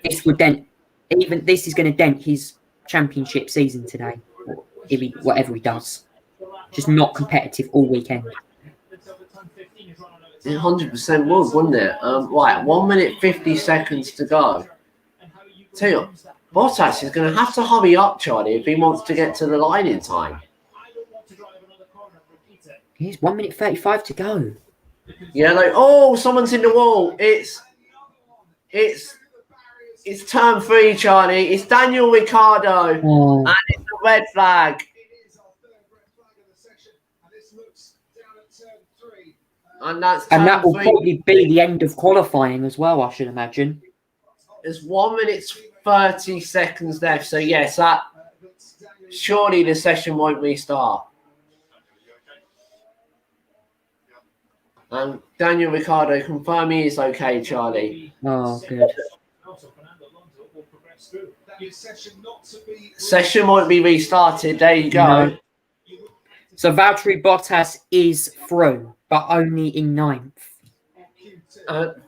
This would this is going to dent his championship season today, whatever he does. Just not competitive all weekend. It 100% would, wouldn't it? Right, 1 minute 50 seconds to go. Tell you, Bottas is going to have to hurry up, Charlie, if he wants to get to the line in time. Here's 1 minute 35 to go. Yeah, someone's in the wall. It's turn 3, Charlie. It's Daniel Ricciardo, and it's a red flag. And that will probably be the end of qualifying as well, I should imagine. There's 1 minute 30 seconds left. So, yes, surely the session won't restart. And Daniel Ricciardo confirming he's okay, Charlie. Oh, good. Session won't be restarted. There you go. No. So Valtteri Bottas is through, but only in 9th.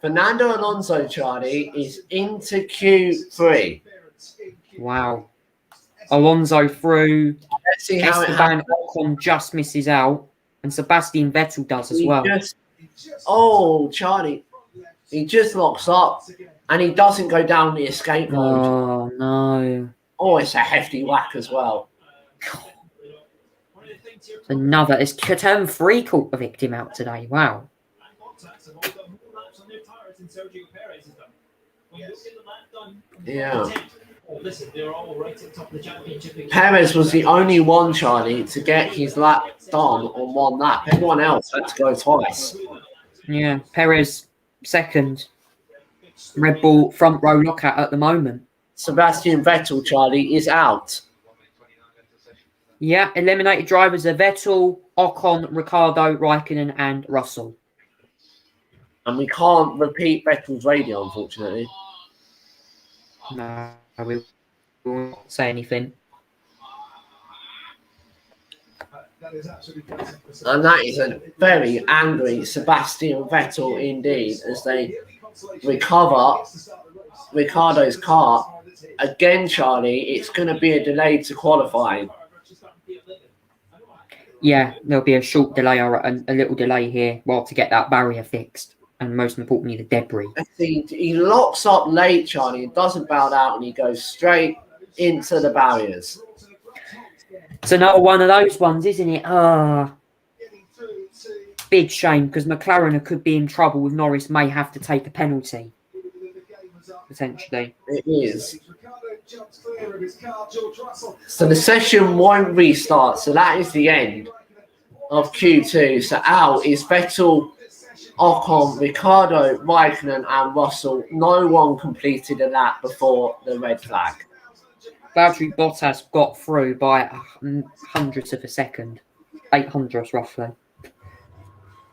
Fernando Alonso, Charlie, is into Q3. Wow. Alonso through. Let's see how Esteban Ocon just misses out. And Sebastian Vettel does as well. Charlie, he just locks up. and he doesn't go down the escape mode. Oh, no. Oh, it's a hefty whack as well. It's turn 3 caught the victim out today. Wow. Yeah. Listen, they're all right at the top of the championship. Perez was the only one, Charlie, to get his lap done on one lap. Everyone else had to go twice. Yeah, Perez second. Red Bull front row lockout at the moment. Sebastian Vettel, Charlie, is out. Yeah, eliminated drivers are Vettel, Ocon, Ricciardo, Raikkonen, and Russell. And we can't repeat Vettel's radio, unfortunately. No, we won't say anything. And that is a very angry Sebastian Vettel indeed, as they recover Ricciardo's car. Again, Charlie, it's going to be a delay to qualifying. Yeah, there'll be a short delay or a little delay here to get that barrier fixed. And most importantly, the debris. He locks up late, Charlie, and doesn't bow out, and he goes straight into the barriers. It's another one of those ones, isn't it? Big shame, because McLaren could be in trouble with Norris, may have to take a penalty. Potentially. It is. So the session won't restart, so that is the end of Q2. So out is Vettel, Ocon, Ricciardo, Raikkonen and Russell. No one completed a lap before the red flag. Valtteri Bottas got through by hundredths of a second. 800ths roughly.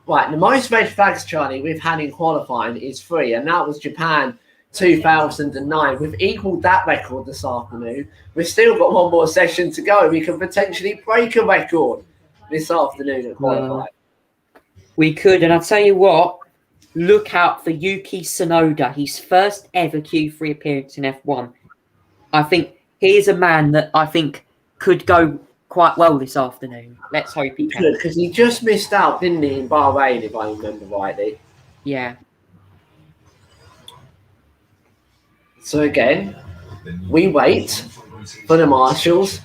Right, the most red flags, Charlie, we've had in qualifying is 3, and that was Japan 2009. We've equalled that record this afternoon. We've still got one more session to go. We can potentially break a record this afternoon at qualifying. We could, and I'll tell you what, look out for Yuki Tsunoda, his first ever Q3 appearance in F1. I think he is a man that I think could go quite well this afternoon. Let's hope he can. Because he just missed out, didn't he, in Bahrain, if I remember rightly. Yeah. So again, we wait for the marshals,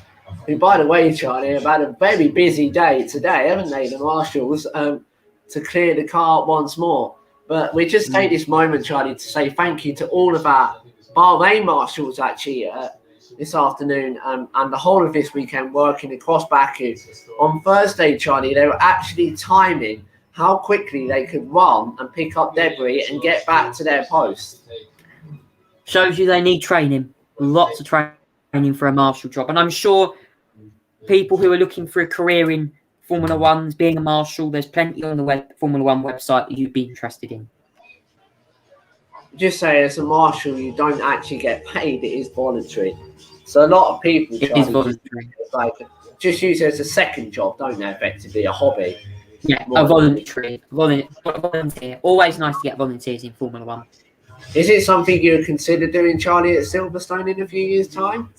who, by the way, Charlie, have had a very busy day today, haven't they, the marshals, to clear the car once more. But we just take this moment, Charlie, to say thank you to all of our Bahrain marshals, actually, this afternoon and the whole of this weekend working across Baku. On Thursday, Charlie, they were actually timing how quickly they could run and pick up debris and get back to their post. Shows you they need training. Lots of training for a marshal job. And I'm sure people who are looking for a career in Formula One's, being a marshal, there's plenty on the Formula One website that you'd be interested in. Just say, as a marshal, you don't actually get paid. It is voluntary. So a lot of people just use it as a second job, don't they, effectively, a hobby. Yeah, a volunteer. Always nice to get volunteers in Formula One. Is it something you would consider doing, Charlie, at Silverstone in a few years' time?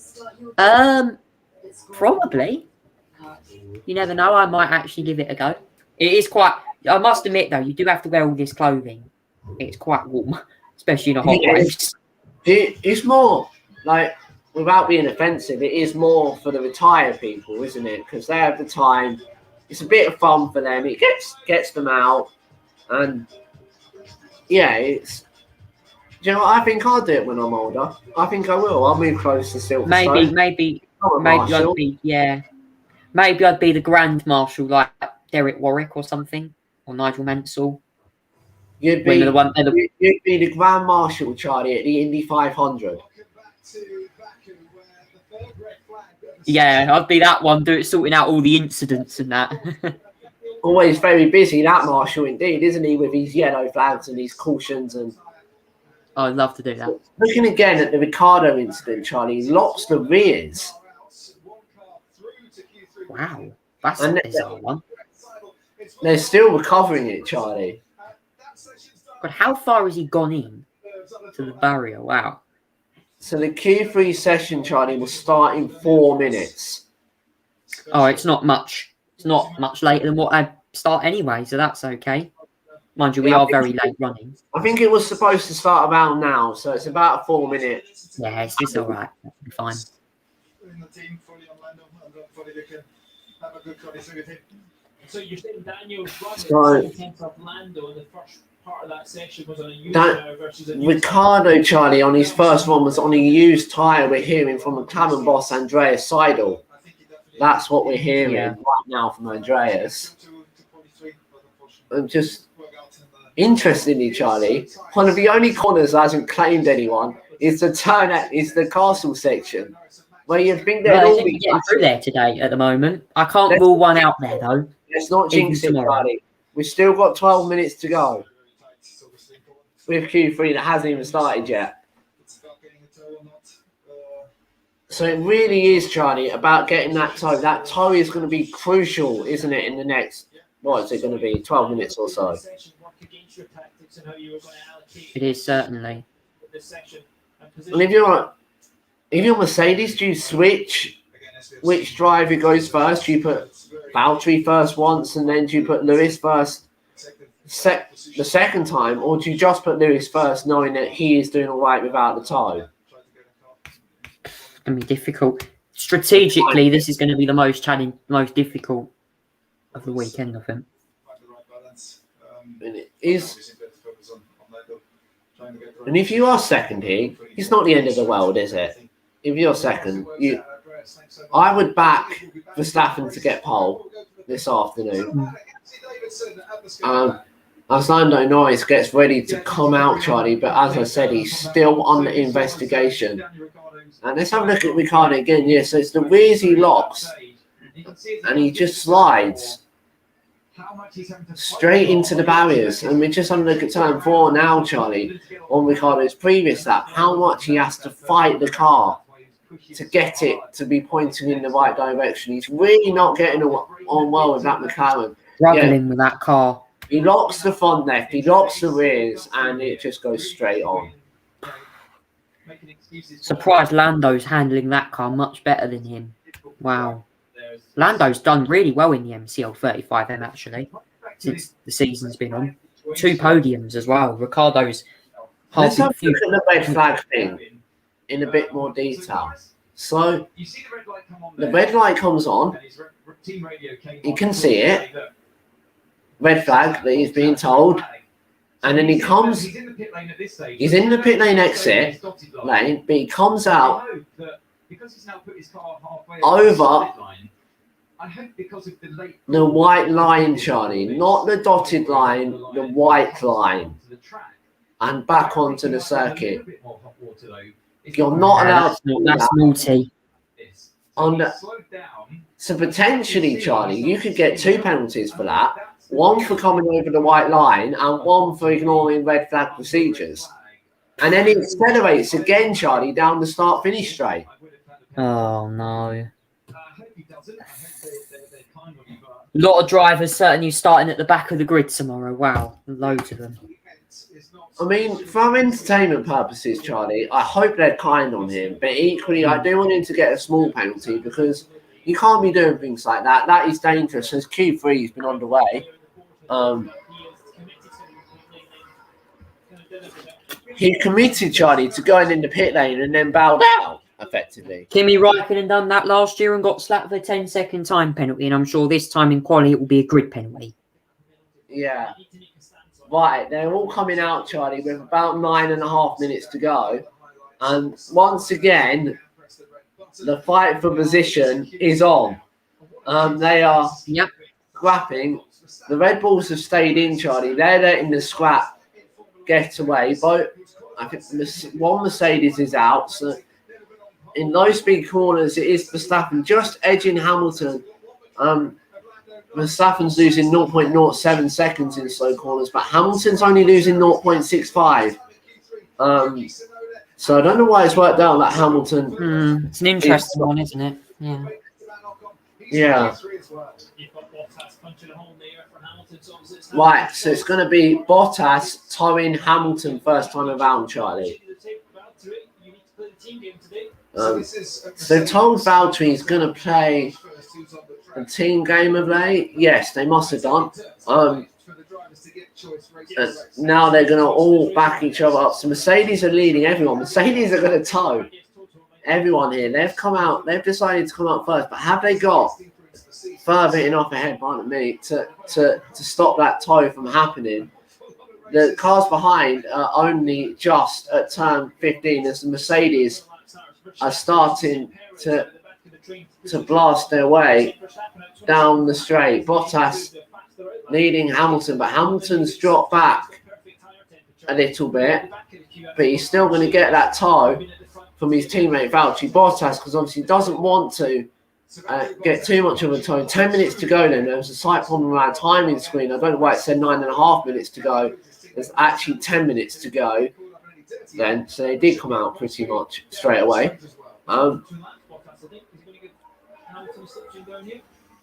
Probably. You never know. I might actually give it a go. It is quite... I must admit, though, you do have to wear all this clothing. It's quite warm, especially in a hot race. It's more, like, without being offensive, it is more for the retired people, isn't it? Because they have the time. It's a bit of fun for them. It gets them out. And, yeah, it's... Do you know what? I think I'll do it when I'm older. I think I will. I'll move close to Silverstone. Maybe I'd be, maybe I'd be the Grand Marshal, like Derek Warwick or something, or Nigel Mansell. You'd be the Grand Marshal, Charlie, at the Indy 500. Yeah, I'd be that one, sorting out all the incidents and that. Always very busy, that Marshal, indeed, isn't he, with his yellow flags and his cautions and... I'd love to do that. Looking again at the Ricciardo incident, Charlie, he locks the rears. Wow, that's a bizarre one. They're still recovering it, Charlie. But how far has he gone in to the barrier? Wow. So the Q3 session, Charlie, will start in 4 minutes. Oh, it's not much. It's not much later than what I start anyway, so that's okay. Mind you, we are very late running. I think it was supposed to start about now, so it's about 4 minutes. Yeah, it's all right. That'll be fine. So you're saying Daniel's So- running 10th of Lando in the first part of that section was on a used tyre versus a new Ricardo, Charlie, on his first one was on a used tyre. We're hearing from the McLaren boss, Andreas Seidel. That's what we're hearing right now from Andreas. And just interestingly, Charlie, one of the only corners that hasn't claimed anyone is the castle section, where you'd think they'd Well, all I be think getting through there today at the moment. I can't rule one out there though. Let's not Even jinx it, tomorrow. Charlie. We've still got 12 minutes to go with Q3 that hasn't even started yet. So it really is, Charlie, about getting that toe. That toe is going to be crucial, isn't it, in the next, what is it going to be, 12 minutes or so? It is certainly. And if you're Mercedes, do you switch which driver goes first? Do you put Valtteri first once and then do you put Lewis first the second time? Or do you just put Lewis first knowing that he is doing all right without the toe? It's going to be difficult. Strategically, this is going to be the most difficult of the weekend, I think. And it is. And if you are second here, it's not the end of the world, is it? If you're second, I would back Verstappen to get pole this afternoon. As Lando Norris gets ready to come out, Charlie, but as I said, he's still under investigation. And let's have a look at Ricciardo again. Yeah, so it's the rears he locks, and he just slides straight into the barriers. And we're just having a look at turn 4 now, Charlie, on Ricciardo's previous lap, how much he has to fight the car to get it to be pointing in the right direction. He's really not getting on well with that McLaren. Struggling with that car. He locks the front left, he locks the rears, and it just goes straight on. Surprised Lando's handling that car much better than him. Wow. Lando's done really well in the MCL 35M actually, since the season's been on. 2 podiums as well. Ricardo's Let's have a look at the red flag thing in a bit more detail. So, the red light comes on. You can see it. Red flag that he's being told. And then he comes, he's in the pit lane exit lane, but he comes out over the white line, Charlie, not the dotted line, the white line, and back onto the circuit. You're not allowed to do that's that. naughty. So potentially, Charlie, you could get 2 penalties for that. 1 for coming over the white line and 1 for ignoring red flag procedures. And then it accelerates again, Charlie, down the start-finish straight. Oh, no. A lot of drivers certainly starting at the back of the grid tomorrow. Wow, loads of them. I mean, for entertainment purposes, Charlie, I hope they're kind on him. But equally, I do want him to get a small penalty because you can't be doing things like that. That is dangerous as Q3 has been underway. He committed, Charlie, to going in the pit lane and then bowed out, effectively. Kimi Räikkönen done that last year and got slapped with a 10-second time penalty, and I'm sure this time in quali it will be a grid penalty. Yeah. Right, they're all coming out, Charlie, with about 9.5 minutes to go. And once again, the fight for position is on. They are scrapping. The Red Bulls have stayed in, Charlie. They're letting the scrap get away. I think one Mercedes is out. So in those big corners, it is Verstappen just edging Hamilton. Verstappen's losing 0.07 seconds in slow corners, but Hamilton's only losing 0.65. So I don't know why it's worked out that Hamilton. It's an interesting one, isn't it? Yeah. Yeah. Right, so it's going to be Bottas towing Hamilton first time around, Charlie. They've told Valtteri he's going to play a team game of late. Yes, they must have done. And now they're going to all back each other up. So Mercedes are leading everyone. Mercedes are going to tow everyone here. They've come out. They've decided to come out first. But have they got further enough ahead, pardon me, to stop that tow from happening? The cars behind are only just at turn 15 as the Mercedes are starting to blast their way down the straight. Bottas leading Hamilton, but Hamilton's dropped back a little bit, but he's still going to get that tow from his teammate Valtteri Bottas, because obviously he doesn't want to get too much of a tow. 10 minutes to go then. There was a slight problem around timing screen. I don't know why it said 9.5 minutes to go. There's actually 10 minutes to go then, so they did come out pretty much straight away.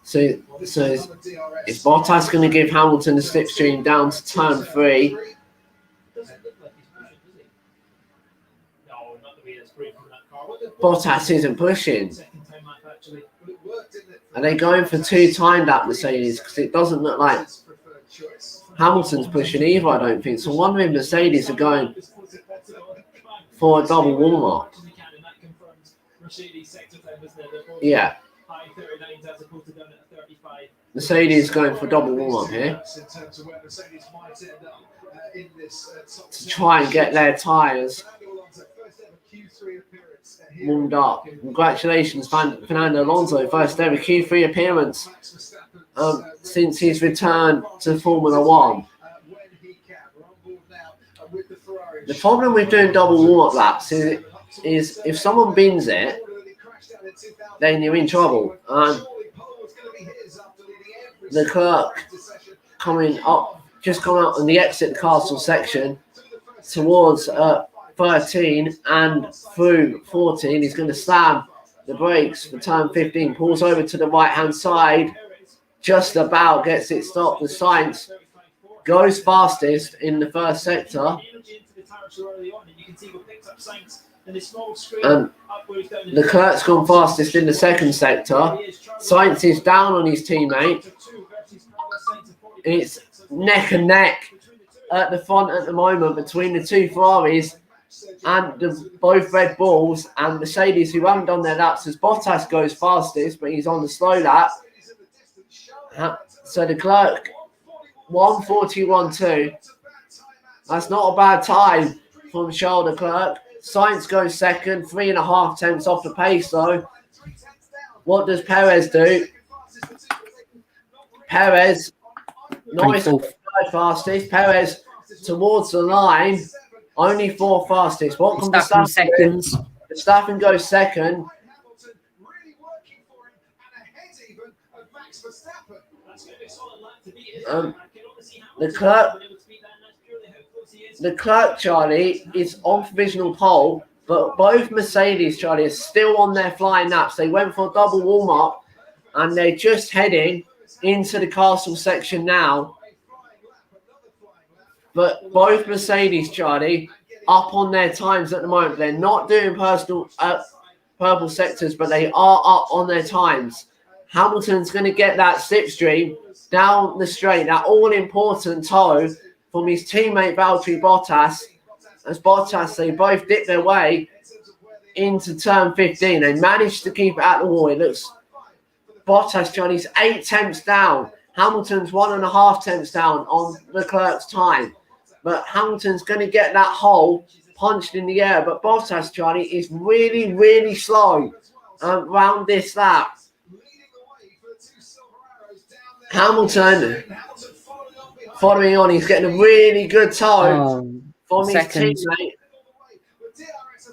So is Bottas going to give Hamilton the slipstream down to turn 3? Bottas isn't pushing. Are they going for 2 timed at Mercedes? Because it doesn't look like Hamilton's pushing either, I don't think. So I'm wondering if Mercedes are going for a double warm-up. Yeah. Mercedes going for a double warm-up here to try and get their tyres warmed up. Congratulations, Fernando Alonso, first ever Q3 appearance since his return to Formula 1. The problem with doing double warm-up laps is if someone bins it, then you're in trouble. Leclerc coming up, just coming out on the exit castle section towards 13 and through 14. He's going to slam the brakes for turn 15, pulls over to the right-hand side, just about gets it stopped. The Sainz goes fastest in the first sector. And Leclerc's gone fastest in the second sector. Sainz is down on his teammate. It's neck and neck at the front at the moment between the 2 Ferraris and both Red Bulls and Mercedes, who haven't done their laps, as Bottas goes fastest, but he's on the slow lap. So Leclerc 1:41.2. That's not a bad time from Charles Leclerc. Sainz goes second, 3.5 tenths off the pace though. What does Perez do? Perez, nice fastest. Perez towards the line, only 4 fastest. What can Verstappen seconds? Verstappen goes second. Leclerc, Charlie, is on provisional pole, but both Mercedes, Charlie, are still on their flying laps. They went for a double warm-up, and they're just heading into the castle section now. But both Mercedes, Charlie, up on their times at the moment. They're not doing personal purple sectors, but they are up on their times. Hamilton's going to get that slipstream down the straight, that all-important tow from his teammate Valtteri Bottas. As Bottas, they both dip their way into turn 15. They managed to keep it at the wall. It looks Bottas, Johnny's 8 tenths down. Hamilton's 1.5 tenths down on Leclerc's time. But Hamilton's going to get that hole punched in the air. But Bottas, Johnny, is really, really slow around this lap. Hamilton following on, he's getting a really good tow from his teammate.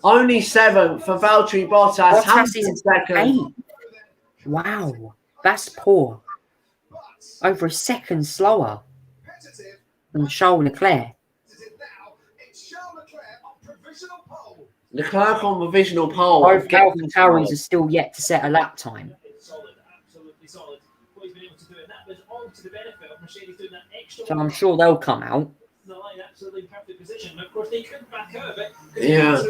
Only 7th for Valtteri Bottas. Hamilton is second. 8. Wow, that's poor. Over a second slower than Charles Leclerc. Leclerc on provisional pole. Both AlphaTauri's are still yet to set a lap time. So I'm sure they'll come out. Yeah.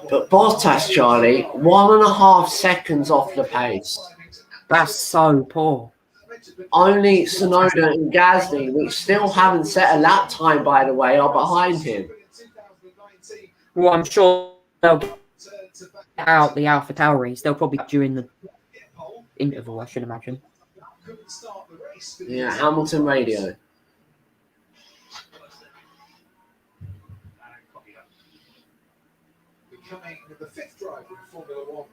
But Bottas, Charlie, 1.5 seconds off the pace. That's so poor. Only Tsunoda and Gasly, which still haven't set a lap time, by the way, are behind him. Well, I'm sure they'll get out the Alpha Tauris. They'll probably during the interval, I should imagine. Yeah, Hamilton radio. Becoming the 5th driver in Formula One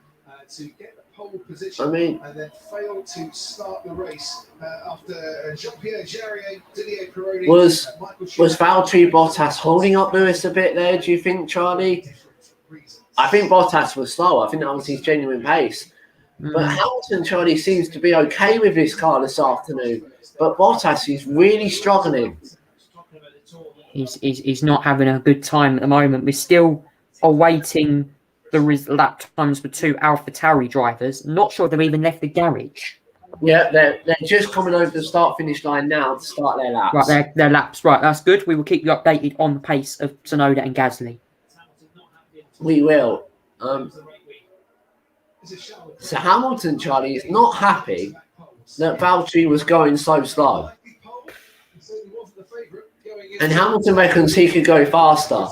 to get the pole position, I mean, and then failed to start the race after Jean-Pierre Jarier, Didier Pironi, was Valtteri Bottas holding up Lewis a bit there, do you think, Charlie? I think Bottas was slow. I think that was his genuine pace. But Hamilton, Charlie, seems to be okay with this car this afternoon. But Bottas is really struggling. He's not having a good time at the moment. We're still awaiting the lap times for 2 AlphaTauri drivers. Not sure they've even left the garage. Yeah, they're just coming over the start-finish line now to start their laps. Right, their laps. Right, that's good. We will keep you updated on the pace of Tsunoda and Gasly. We will. So Hamilton, Charlie, is not happy that Valtteri was going so slow. And Hamilton reckons he could go faster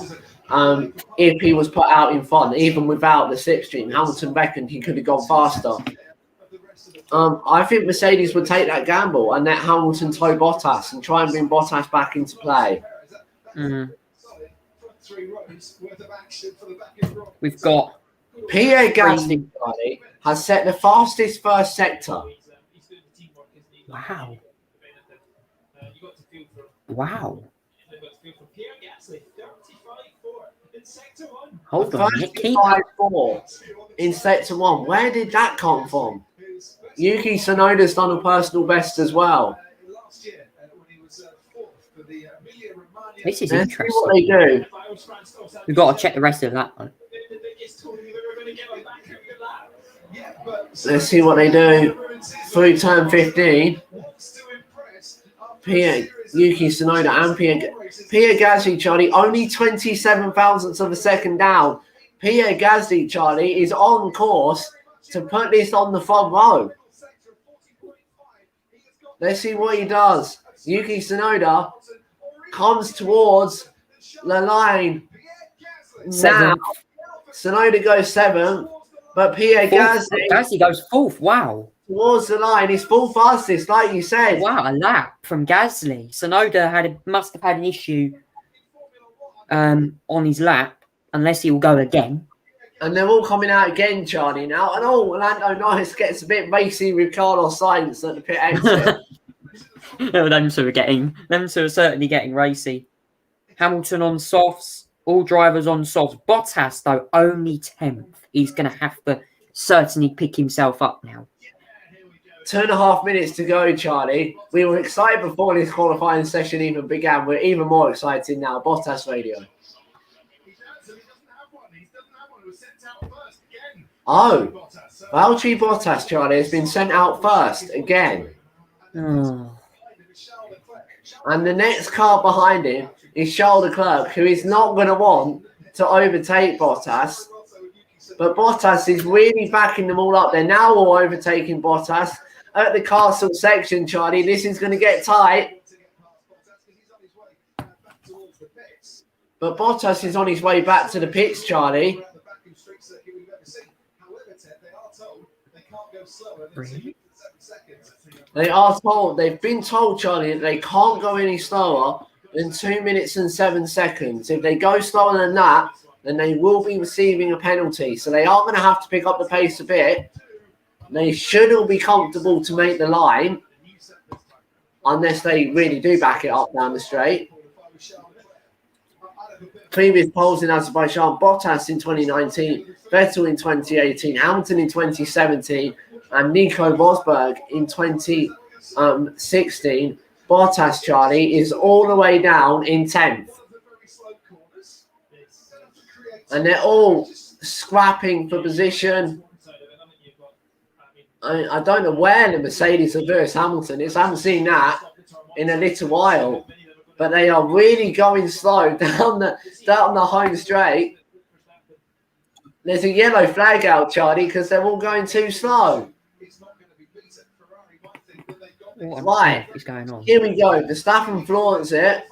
if he was put out in front, even without the slipstream. Hamilton reckoned he could have gone faster. I think Mercedes would take that gamble and let Hamilton tow Bottas and try and bring Bottas back into play. We've got Pierre Gasly has set the fastest first sector. Wow. Wow. Hold on. 35.4 in sector 1. Where did that come from? Yuki Tsunoda's done a personal best as well. This is Let's interesting. see what they do. We've got to check the rest of that one. Let's see what they do through turn 15. Yuki Tsunoda and Pierre Gasly, Charlie, only 27 thousandths of a second down. Pierre Gasly, Charlie, is on course to put this on the front row. Let's see what he does. Yuki Tsunoda comes towards the line. Now, Tsunoda goes 7th, but Pierre Gasly goes 4th. Wow. Towards the line, he's full fastest, like you said. Wow, a lap from Gasly. Tsunoda must have had an issue on his lap, unless he will go again. And they're all coming out again, Charlie, now. And Lando Norris gets a bit racy with Carlos Sainz at the pit exit. Them two are certainly getting racy. Hamilton on softs, all drivers on softs. Bottas, though, only 10th. He's going to have to certainly pick himself up now. 2.5 minutes to go, Charlie. We were excited before this qualifying session even began. We're even more excited now. Bottas radio. Oh, Valtteri Bottas, Charlie, has been sent out first again. Oh. And the next car behind him is Charles Leclerc, who is not going to want to overtake Bottas. But Bottas is really backing them all up. They're now all overtaking Bottas at the castle section, Charlie. This is going to get tight. But Bottas is on his way back to the pits, Charlie. Really? They are told, they've been told, Charlie, that they can't go any slower than 2 minutes and 7 seconds. If they go slower than that, then they will be receiving a penalty. So they are going to have to pick up the pace a bit. They should all be comfortable to make the line, unless they really do back it up down the straight. Previous polls in Azerbaijan, Bottas in 2019, Vettel in 2018, Hamilton in 2017, and Nico Rosberg in 2016. Bottas, Charlie, is all the way down in 10th. And they're all scrapping for position. I don't know where the Mercedes are versus Hamilton is. I haven't seen that in a little while. But they are really going slow down the home straight. There's a yellow flag out, Charlie, because they're all going too slow. What on Right. earth is going on? Here we go. Verstappen flaunts it.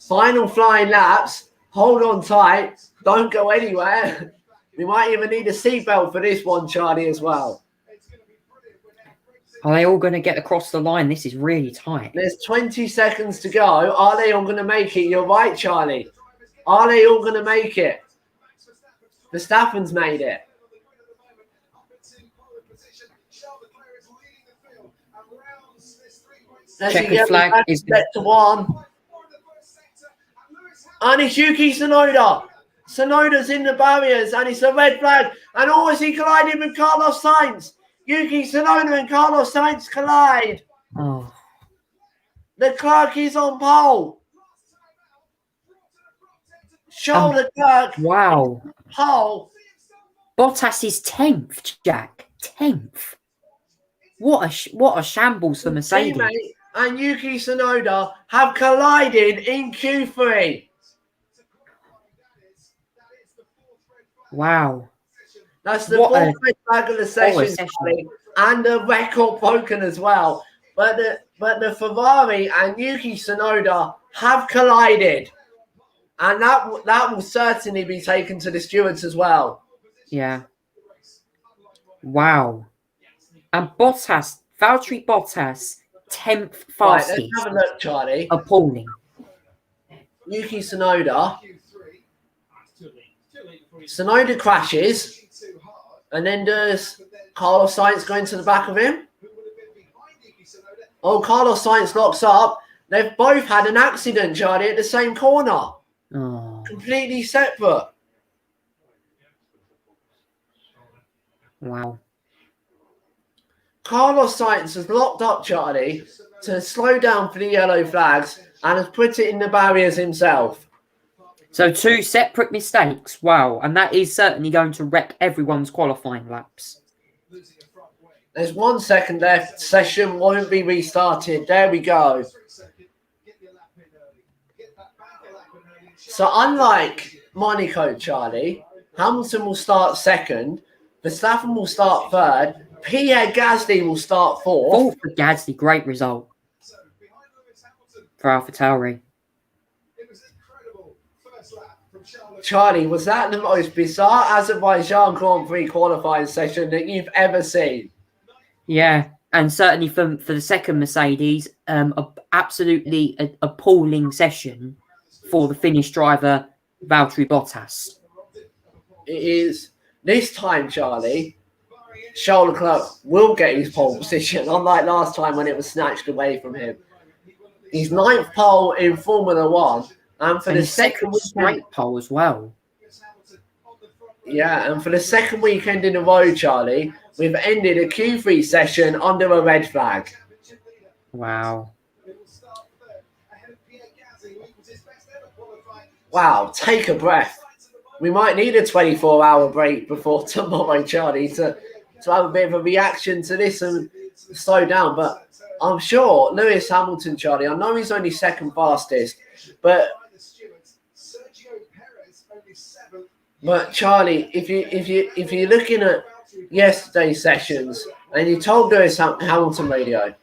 Final flying laps. Hold on tight. Don't go anywhere. We might even need a seatbelt for this one, Charlie, as well. Are they all going to get across the line? This is really tight. There's 20 seconds to go. Are they all going to make it? You're right, Charlie. Are they all going to make it? Verstappen's made it. Checkered flag is set to 1. And it's Yuki Tsunoda. Tsunoda's in the barriers and it's a red flag. And is he colliding with Carlos Sainz? Yuki Tsunoda and Carlos Sainz collide. Oh. Leclerc is on pole. Charles Leclerc. Wow. Pole. Bottas is 10th, Jack. 10th. What a shambles for Mercedes. Teammate and Yuki Tsunoda have collided in Q3. Wow. That's the fourth red flag of the session, and the record broken as well. But the Ferrari and Yuki Tsunoda have collided, and that will certainly be taken to the stewards as well. Yeah. Wow. And Bottas, Valtteri Bottas, 10th fastest. Right, let's have a look, Charlie. Appalling. Yuki Tsunoda. Tsunoda crashes, and then does Carlos Sainz go into the back of him? Oh, Carlos Sainz locks up. They've both had an accident, Charlie, at the same corner. Oh. Completely separate. Wow. Carlos Sainz has locked up Charlie to slow down for the yellow flags and has put it in the barriers himself. So 2 separate mistakes. Wow. And that is certainly going to wreck everyone's qualifying laps. There's 1 second left. Session won't be restarted. There we go. So unlike Monaco, Charlie, Hamilton will start second. Verstappen will start third. Pierre Gasly will start fourth. Fourth for Gasly. Great result for AlphaTauri. Charlie, was that the most bizarre Azerbaijan Grand Prix qualifying session that you've ever seen? Yeah, and certainly for the second Mercedes, absolutely appalling session for the Finnish driver, Valtteri Bottas. It is. This time, Charlie, Charles Leclerc will get his pole position, unlike last time when it was snatched away from him. His 9th pole in Formula 1. And for the second straight pole as well. Yeah, and for the second weekend in a row, Charlie, we've ended a Q3 session under a red flag. Wow. Wow, take a breath. We might need a 24-hour break before tomorrow, Charlie, to have a bit of a reaction to this and slow down. But I'm sure Lewis Hamilton, Charlie, I know he's only second fastest, but Charlie, if you're looking at yesterday's sessions and you told Lewis Hamilton radio,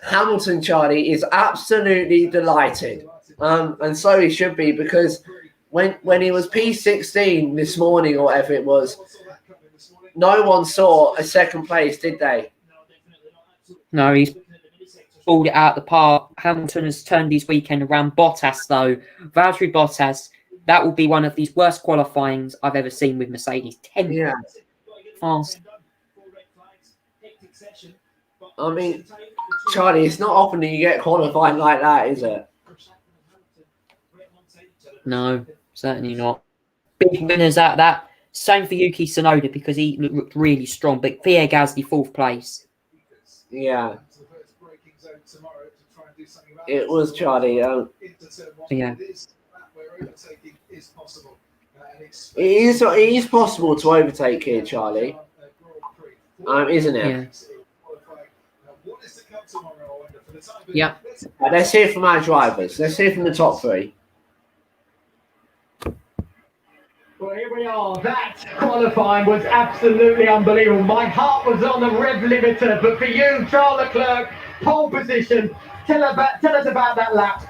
Hamilton, Charlie, is absolutely delighted, and so he should be, because when he was P16 this morning or whatever it was, no one saw a second place, did they? No, he's pulled it out the park. Hamilton has turned his weekend around. Bottas, though, Valtteri Bottas, that will be one of these worst qualifyings I've ever seen with Mercedes. 10th. Yeah. Fast. I mean, Charlie, it's not often that you get qualifying like that, is it? No, certainly not. Big winners out of that. Same for Yuki Tsunoda because he looked really strong. But Pierre Gasly, 4th place. Yeah. It was Charlie. Yeah. It is possible to overtake here, Charlie. Isn't it? Yeah. Yeah. Let's hear from our drivers. Let's hear from the top 3. Well, here we Oh, that qualifying was absolutely unbelievable. My heart was on the rev limiter, but for you, Charles Leclerc, pole position. Tell us about that lap.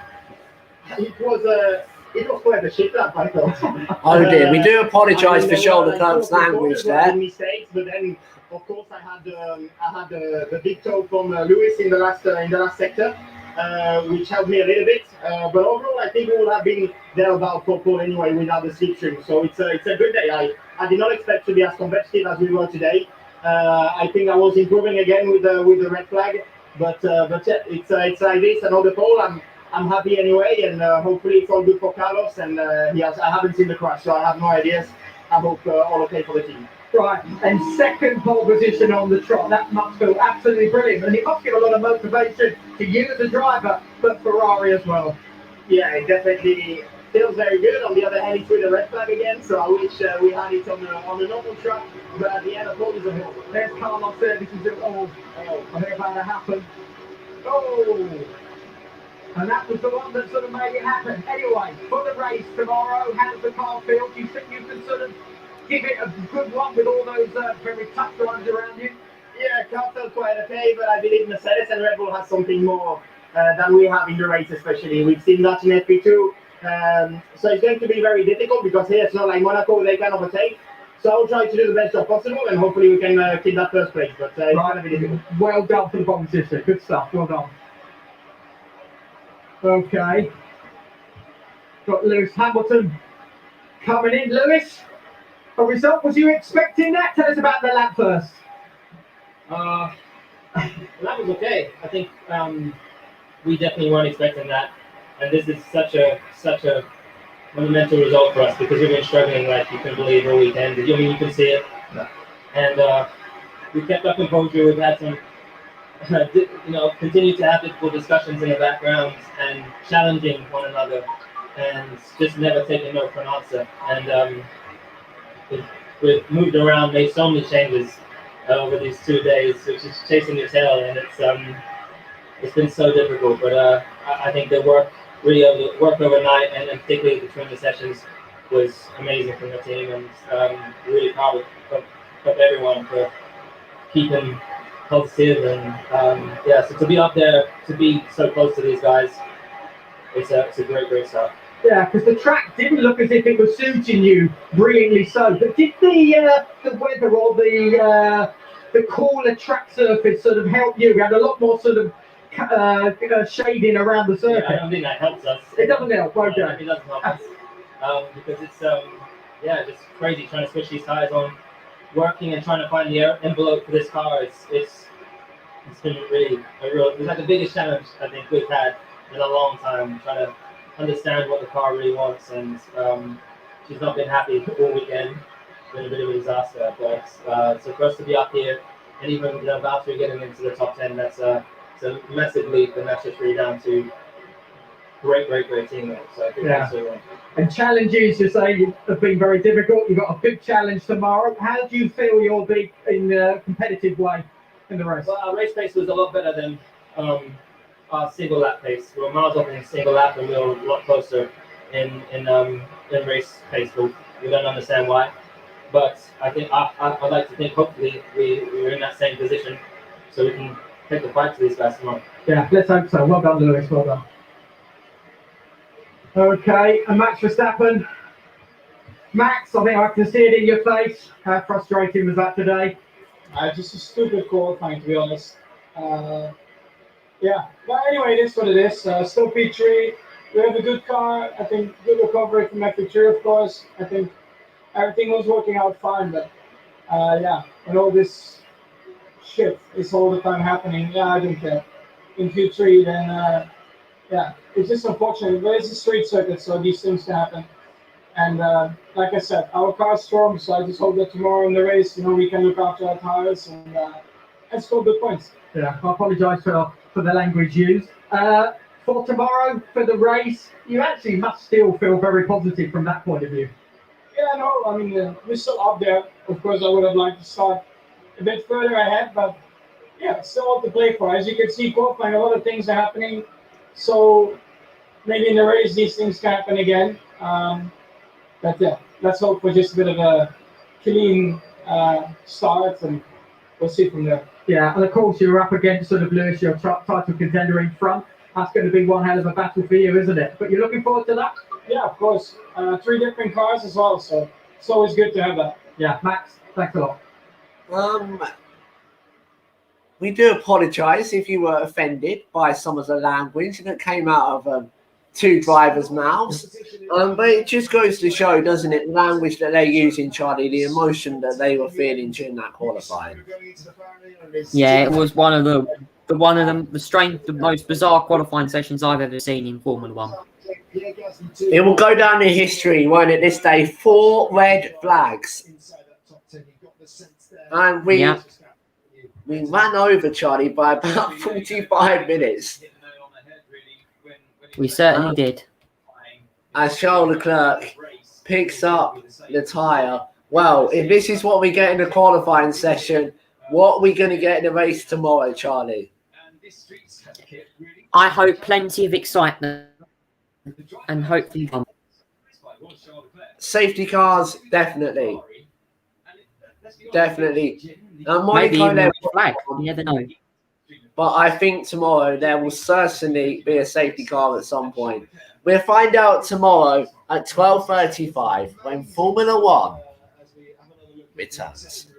It was quite a shit lap, I thought. Oh dear, we do apologise for there Charles were, Leclerc's language there. Mistakes, but then of course I had the big toe from Lewis in the last sector, which helped me a little bit. But overall, I think we would have been there about for pole anyway without the slipstream. So it's a good day. I did not expect to be as competitive as we were today. I think I was improving again with the red flag, but yeah, it's like this. Another pole. I'm happy anyway, and hopefully it's all good for Carlos. And I haven't seen the crash, so I have no ideas. I hope all okay for the team. Right, and second pole position on the trot. That must feel absolutely brilliant, and it must give a lot of motivation to you as a driver, but Ferrari as well. Yeah, it definitely feels very good. On the other hand, it's with the red flag again, so I wish we had it on the normal track. But at the end, the pole is a hill. There's Carlos there. This is I think about to happen. Oh. And that was the one that sort of made it happen. Anyway, for the race tomorrow, how does the car feel? Do you think you can sort of give it a good one with all those very tough drivers around you? Yeah, car felt quite okay, but I believe Mercedes and Red Bull has something more than we have in the race, especially. We've seen that in FP2. So it's going to be very difficult because here it's not like Monaco, they can overtake. So I'll try to do the best job possible, and hopefully we can keep that first place. But it's going to be difficult. Well done for the competition. Good stuff. Well done. Okay. Got Lewis Hamilton coming in. Lewis, a result, was you expecting that? Tell us about the lap first. That was okay. I think we definitely weren't expecting that. And this is such a monumental result for us because we've been struggling like you can believe all weekend. I mean, you can see it. No. And we kept up composure. We've had some continue to have difficult discussions in the background and challenging one another and just never taking no for an answer. And we've moved around, made so many changes over these 2 days, which is chasing your tail, and it's been so difficult. But I think the work overnight and particularly between the sessions was amazing from the team, and really proud of everyone for keeping positive, and so to be up there, to be so close to these guys, it's a great start. Yeah, because the track didn't look as if it was suiting you brilliantly so. But did the weather or the cooler track surface sort of help you? We had a lot more sort of shading around the circuit. Yeah, I don't think that helps us. It doesn't help, okay. It doesn't help us because it's just crazy trying to switch these tires on, working and trying to find the envelope for this car. It's been it's like the biggest challenge I think we've had in a long time, trying to understand what the car really wants, and she's not been happy all weekend. It's been a bit of a disaster, but so for us to be up here and even Valtteri getting into the top 10, that's a massive leap, and that's just really down to great teammates. So I think that's a win. And challenges, you say, have been very difficult. You've got a big challenge tomorrow. How do you feel you'll be in a competitive way in the race? Well, our race pace was a lot better than our single lap pace. We were miles off in single lap, and we were a lot closer in race pace. We don't understand why, but I think I'd like to think hopefully we're in that same position, so we can take the fight to these guys tomorrow. Yeah, let's hope so. Well done, Lewis. Well done. Okay, and Max Verstappen. Max, I think I can see it in your face. How frustrating was that today? Just a stupid qualifying, to be honest. Yeah, but anyway, it is what it is. Still P3. We have a good car. I think good recovery from FP3, of course. I think everything was working out fine, but and all this shit is all the time happening. Yeah, I don't care. In Q3, then it's just unfortunate. But it's a street circuit, so these things can happen. And like I said, our car's strong, so I just hope that tomorrow in the race, we can look after our tires and score good points. Yeah, I apologise for the language used. For tomorrow, for the race, you actually must still feel very positive from that point of view. Yeah, no, I mean, we're still up there. Of course, I would have liked to start a bit further ahead, but yeah, still all to play for. As you can see, qualifying, a lot of things are happening. So maybe in the race, these things can happen again. But yeah, let's hope for just a bit of a clean start, and we'll see from there. Yeah, and of course you're up against sort of Lewis, your title contender in front. That's going to be one hell of a battle for you, isn't it? But you're looking forward to that? Yeah, of course. 3 different cars as well, so it's always good to have that. Yeah, Max, thanks a lot. We do apologise if you were offended by some of the language that came out of 2 drivers' mouths. But it just goes to show, doesn't it, the language that they're using, Charlie, the emotion that they were feeling during that qualifying. Yeah, it was one of the most bizarre qualifying sessions I've ever seen in Formula One. It will go down in history, won't it, this day? 4 red flags. And we ran over Charlie by about 45 minutes. We certainly did. As Charles Leclerc picks up the tyre. Well, if this is what we get in the qualifying session, what are we going to get in the race tomorrow, Charlie? I hope plenty of excitement and hopefully fun. Safety cars, definitely. Definitely. Maybe even a flag. You never know. But I think tomorrow there will certainly be a safety car at some point. We'll find out tomorrow at 12:35 when Formula One returns.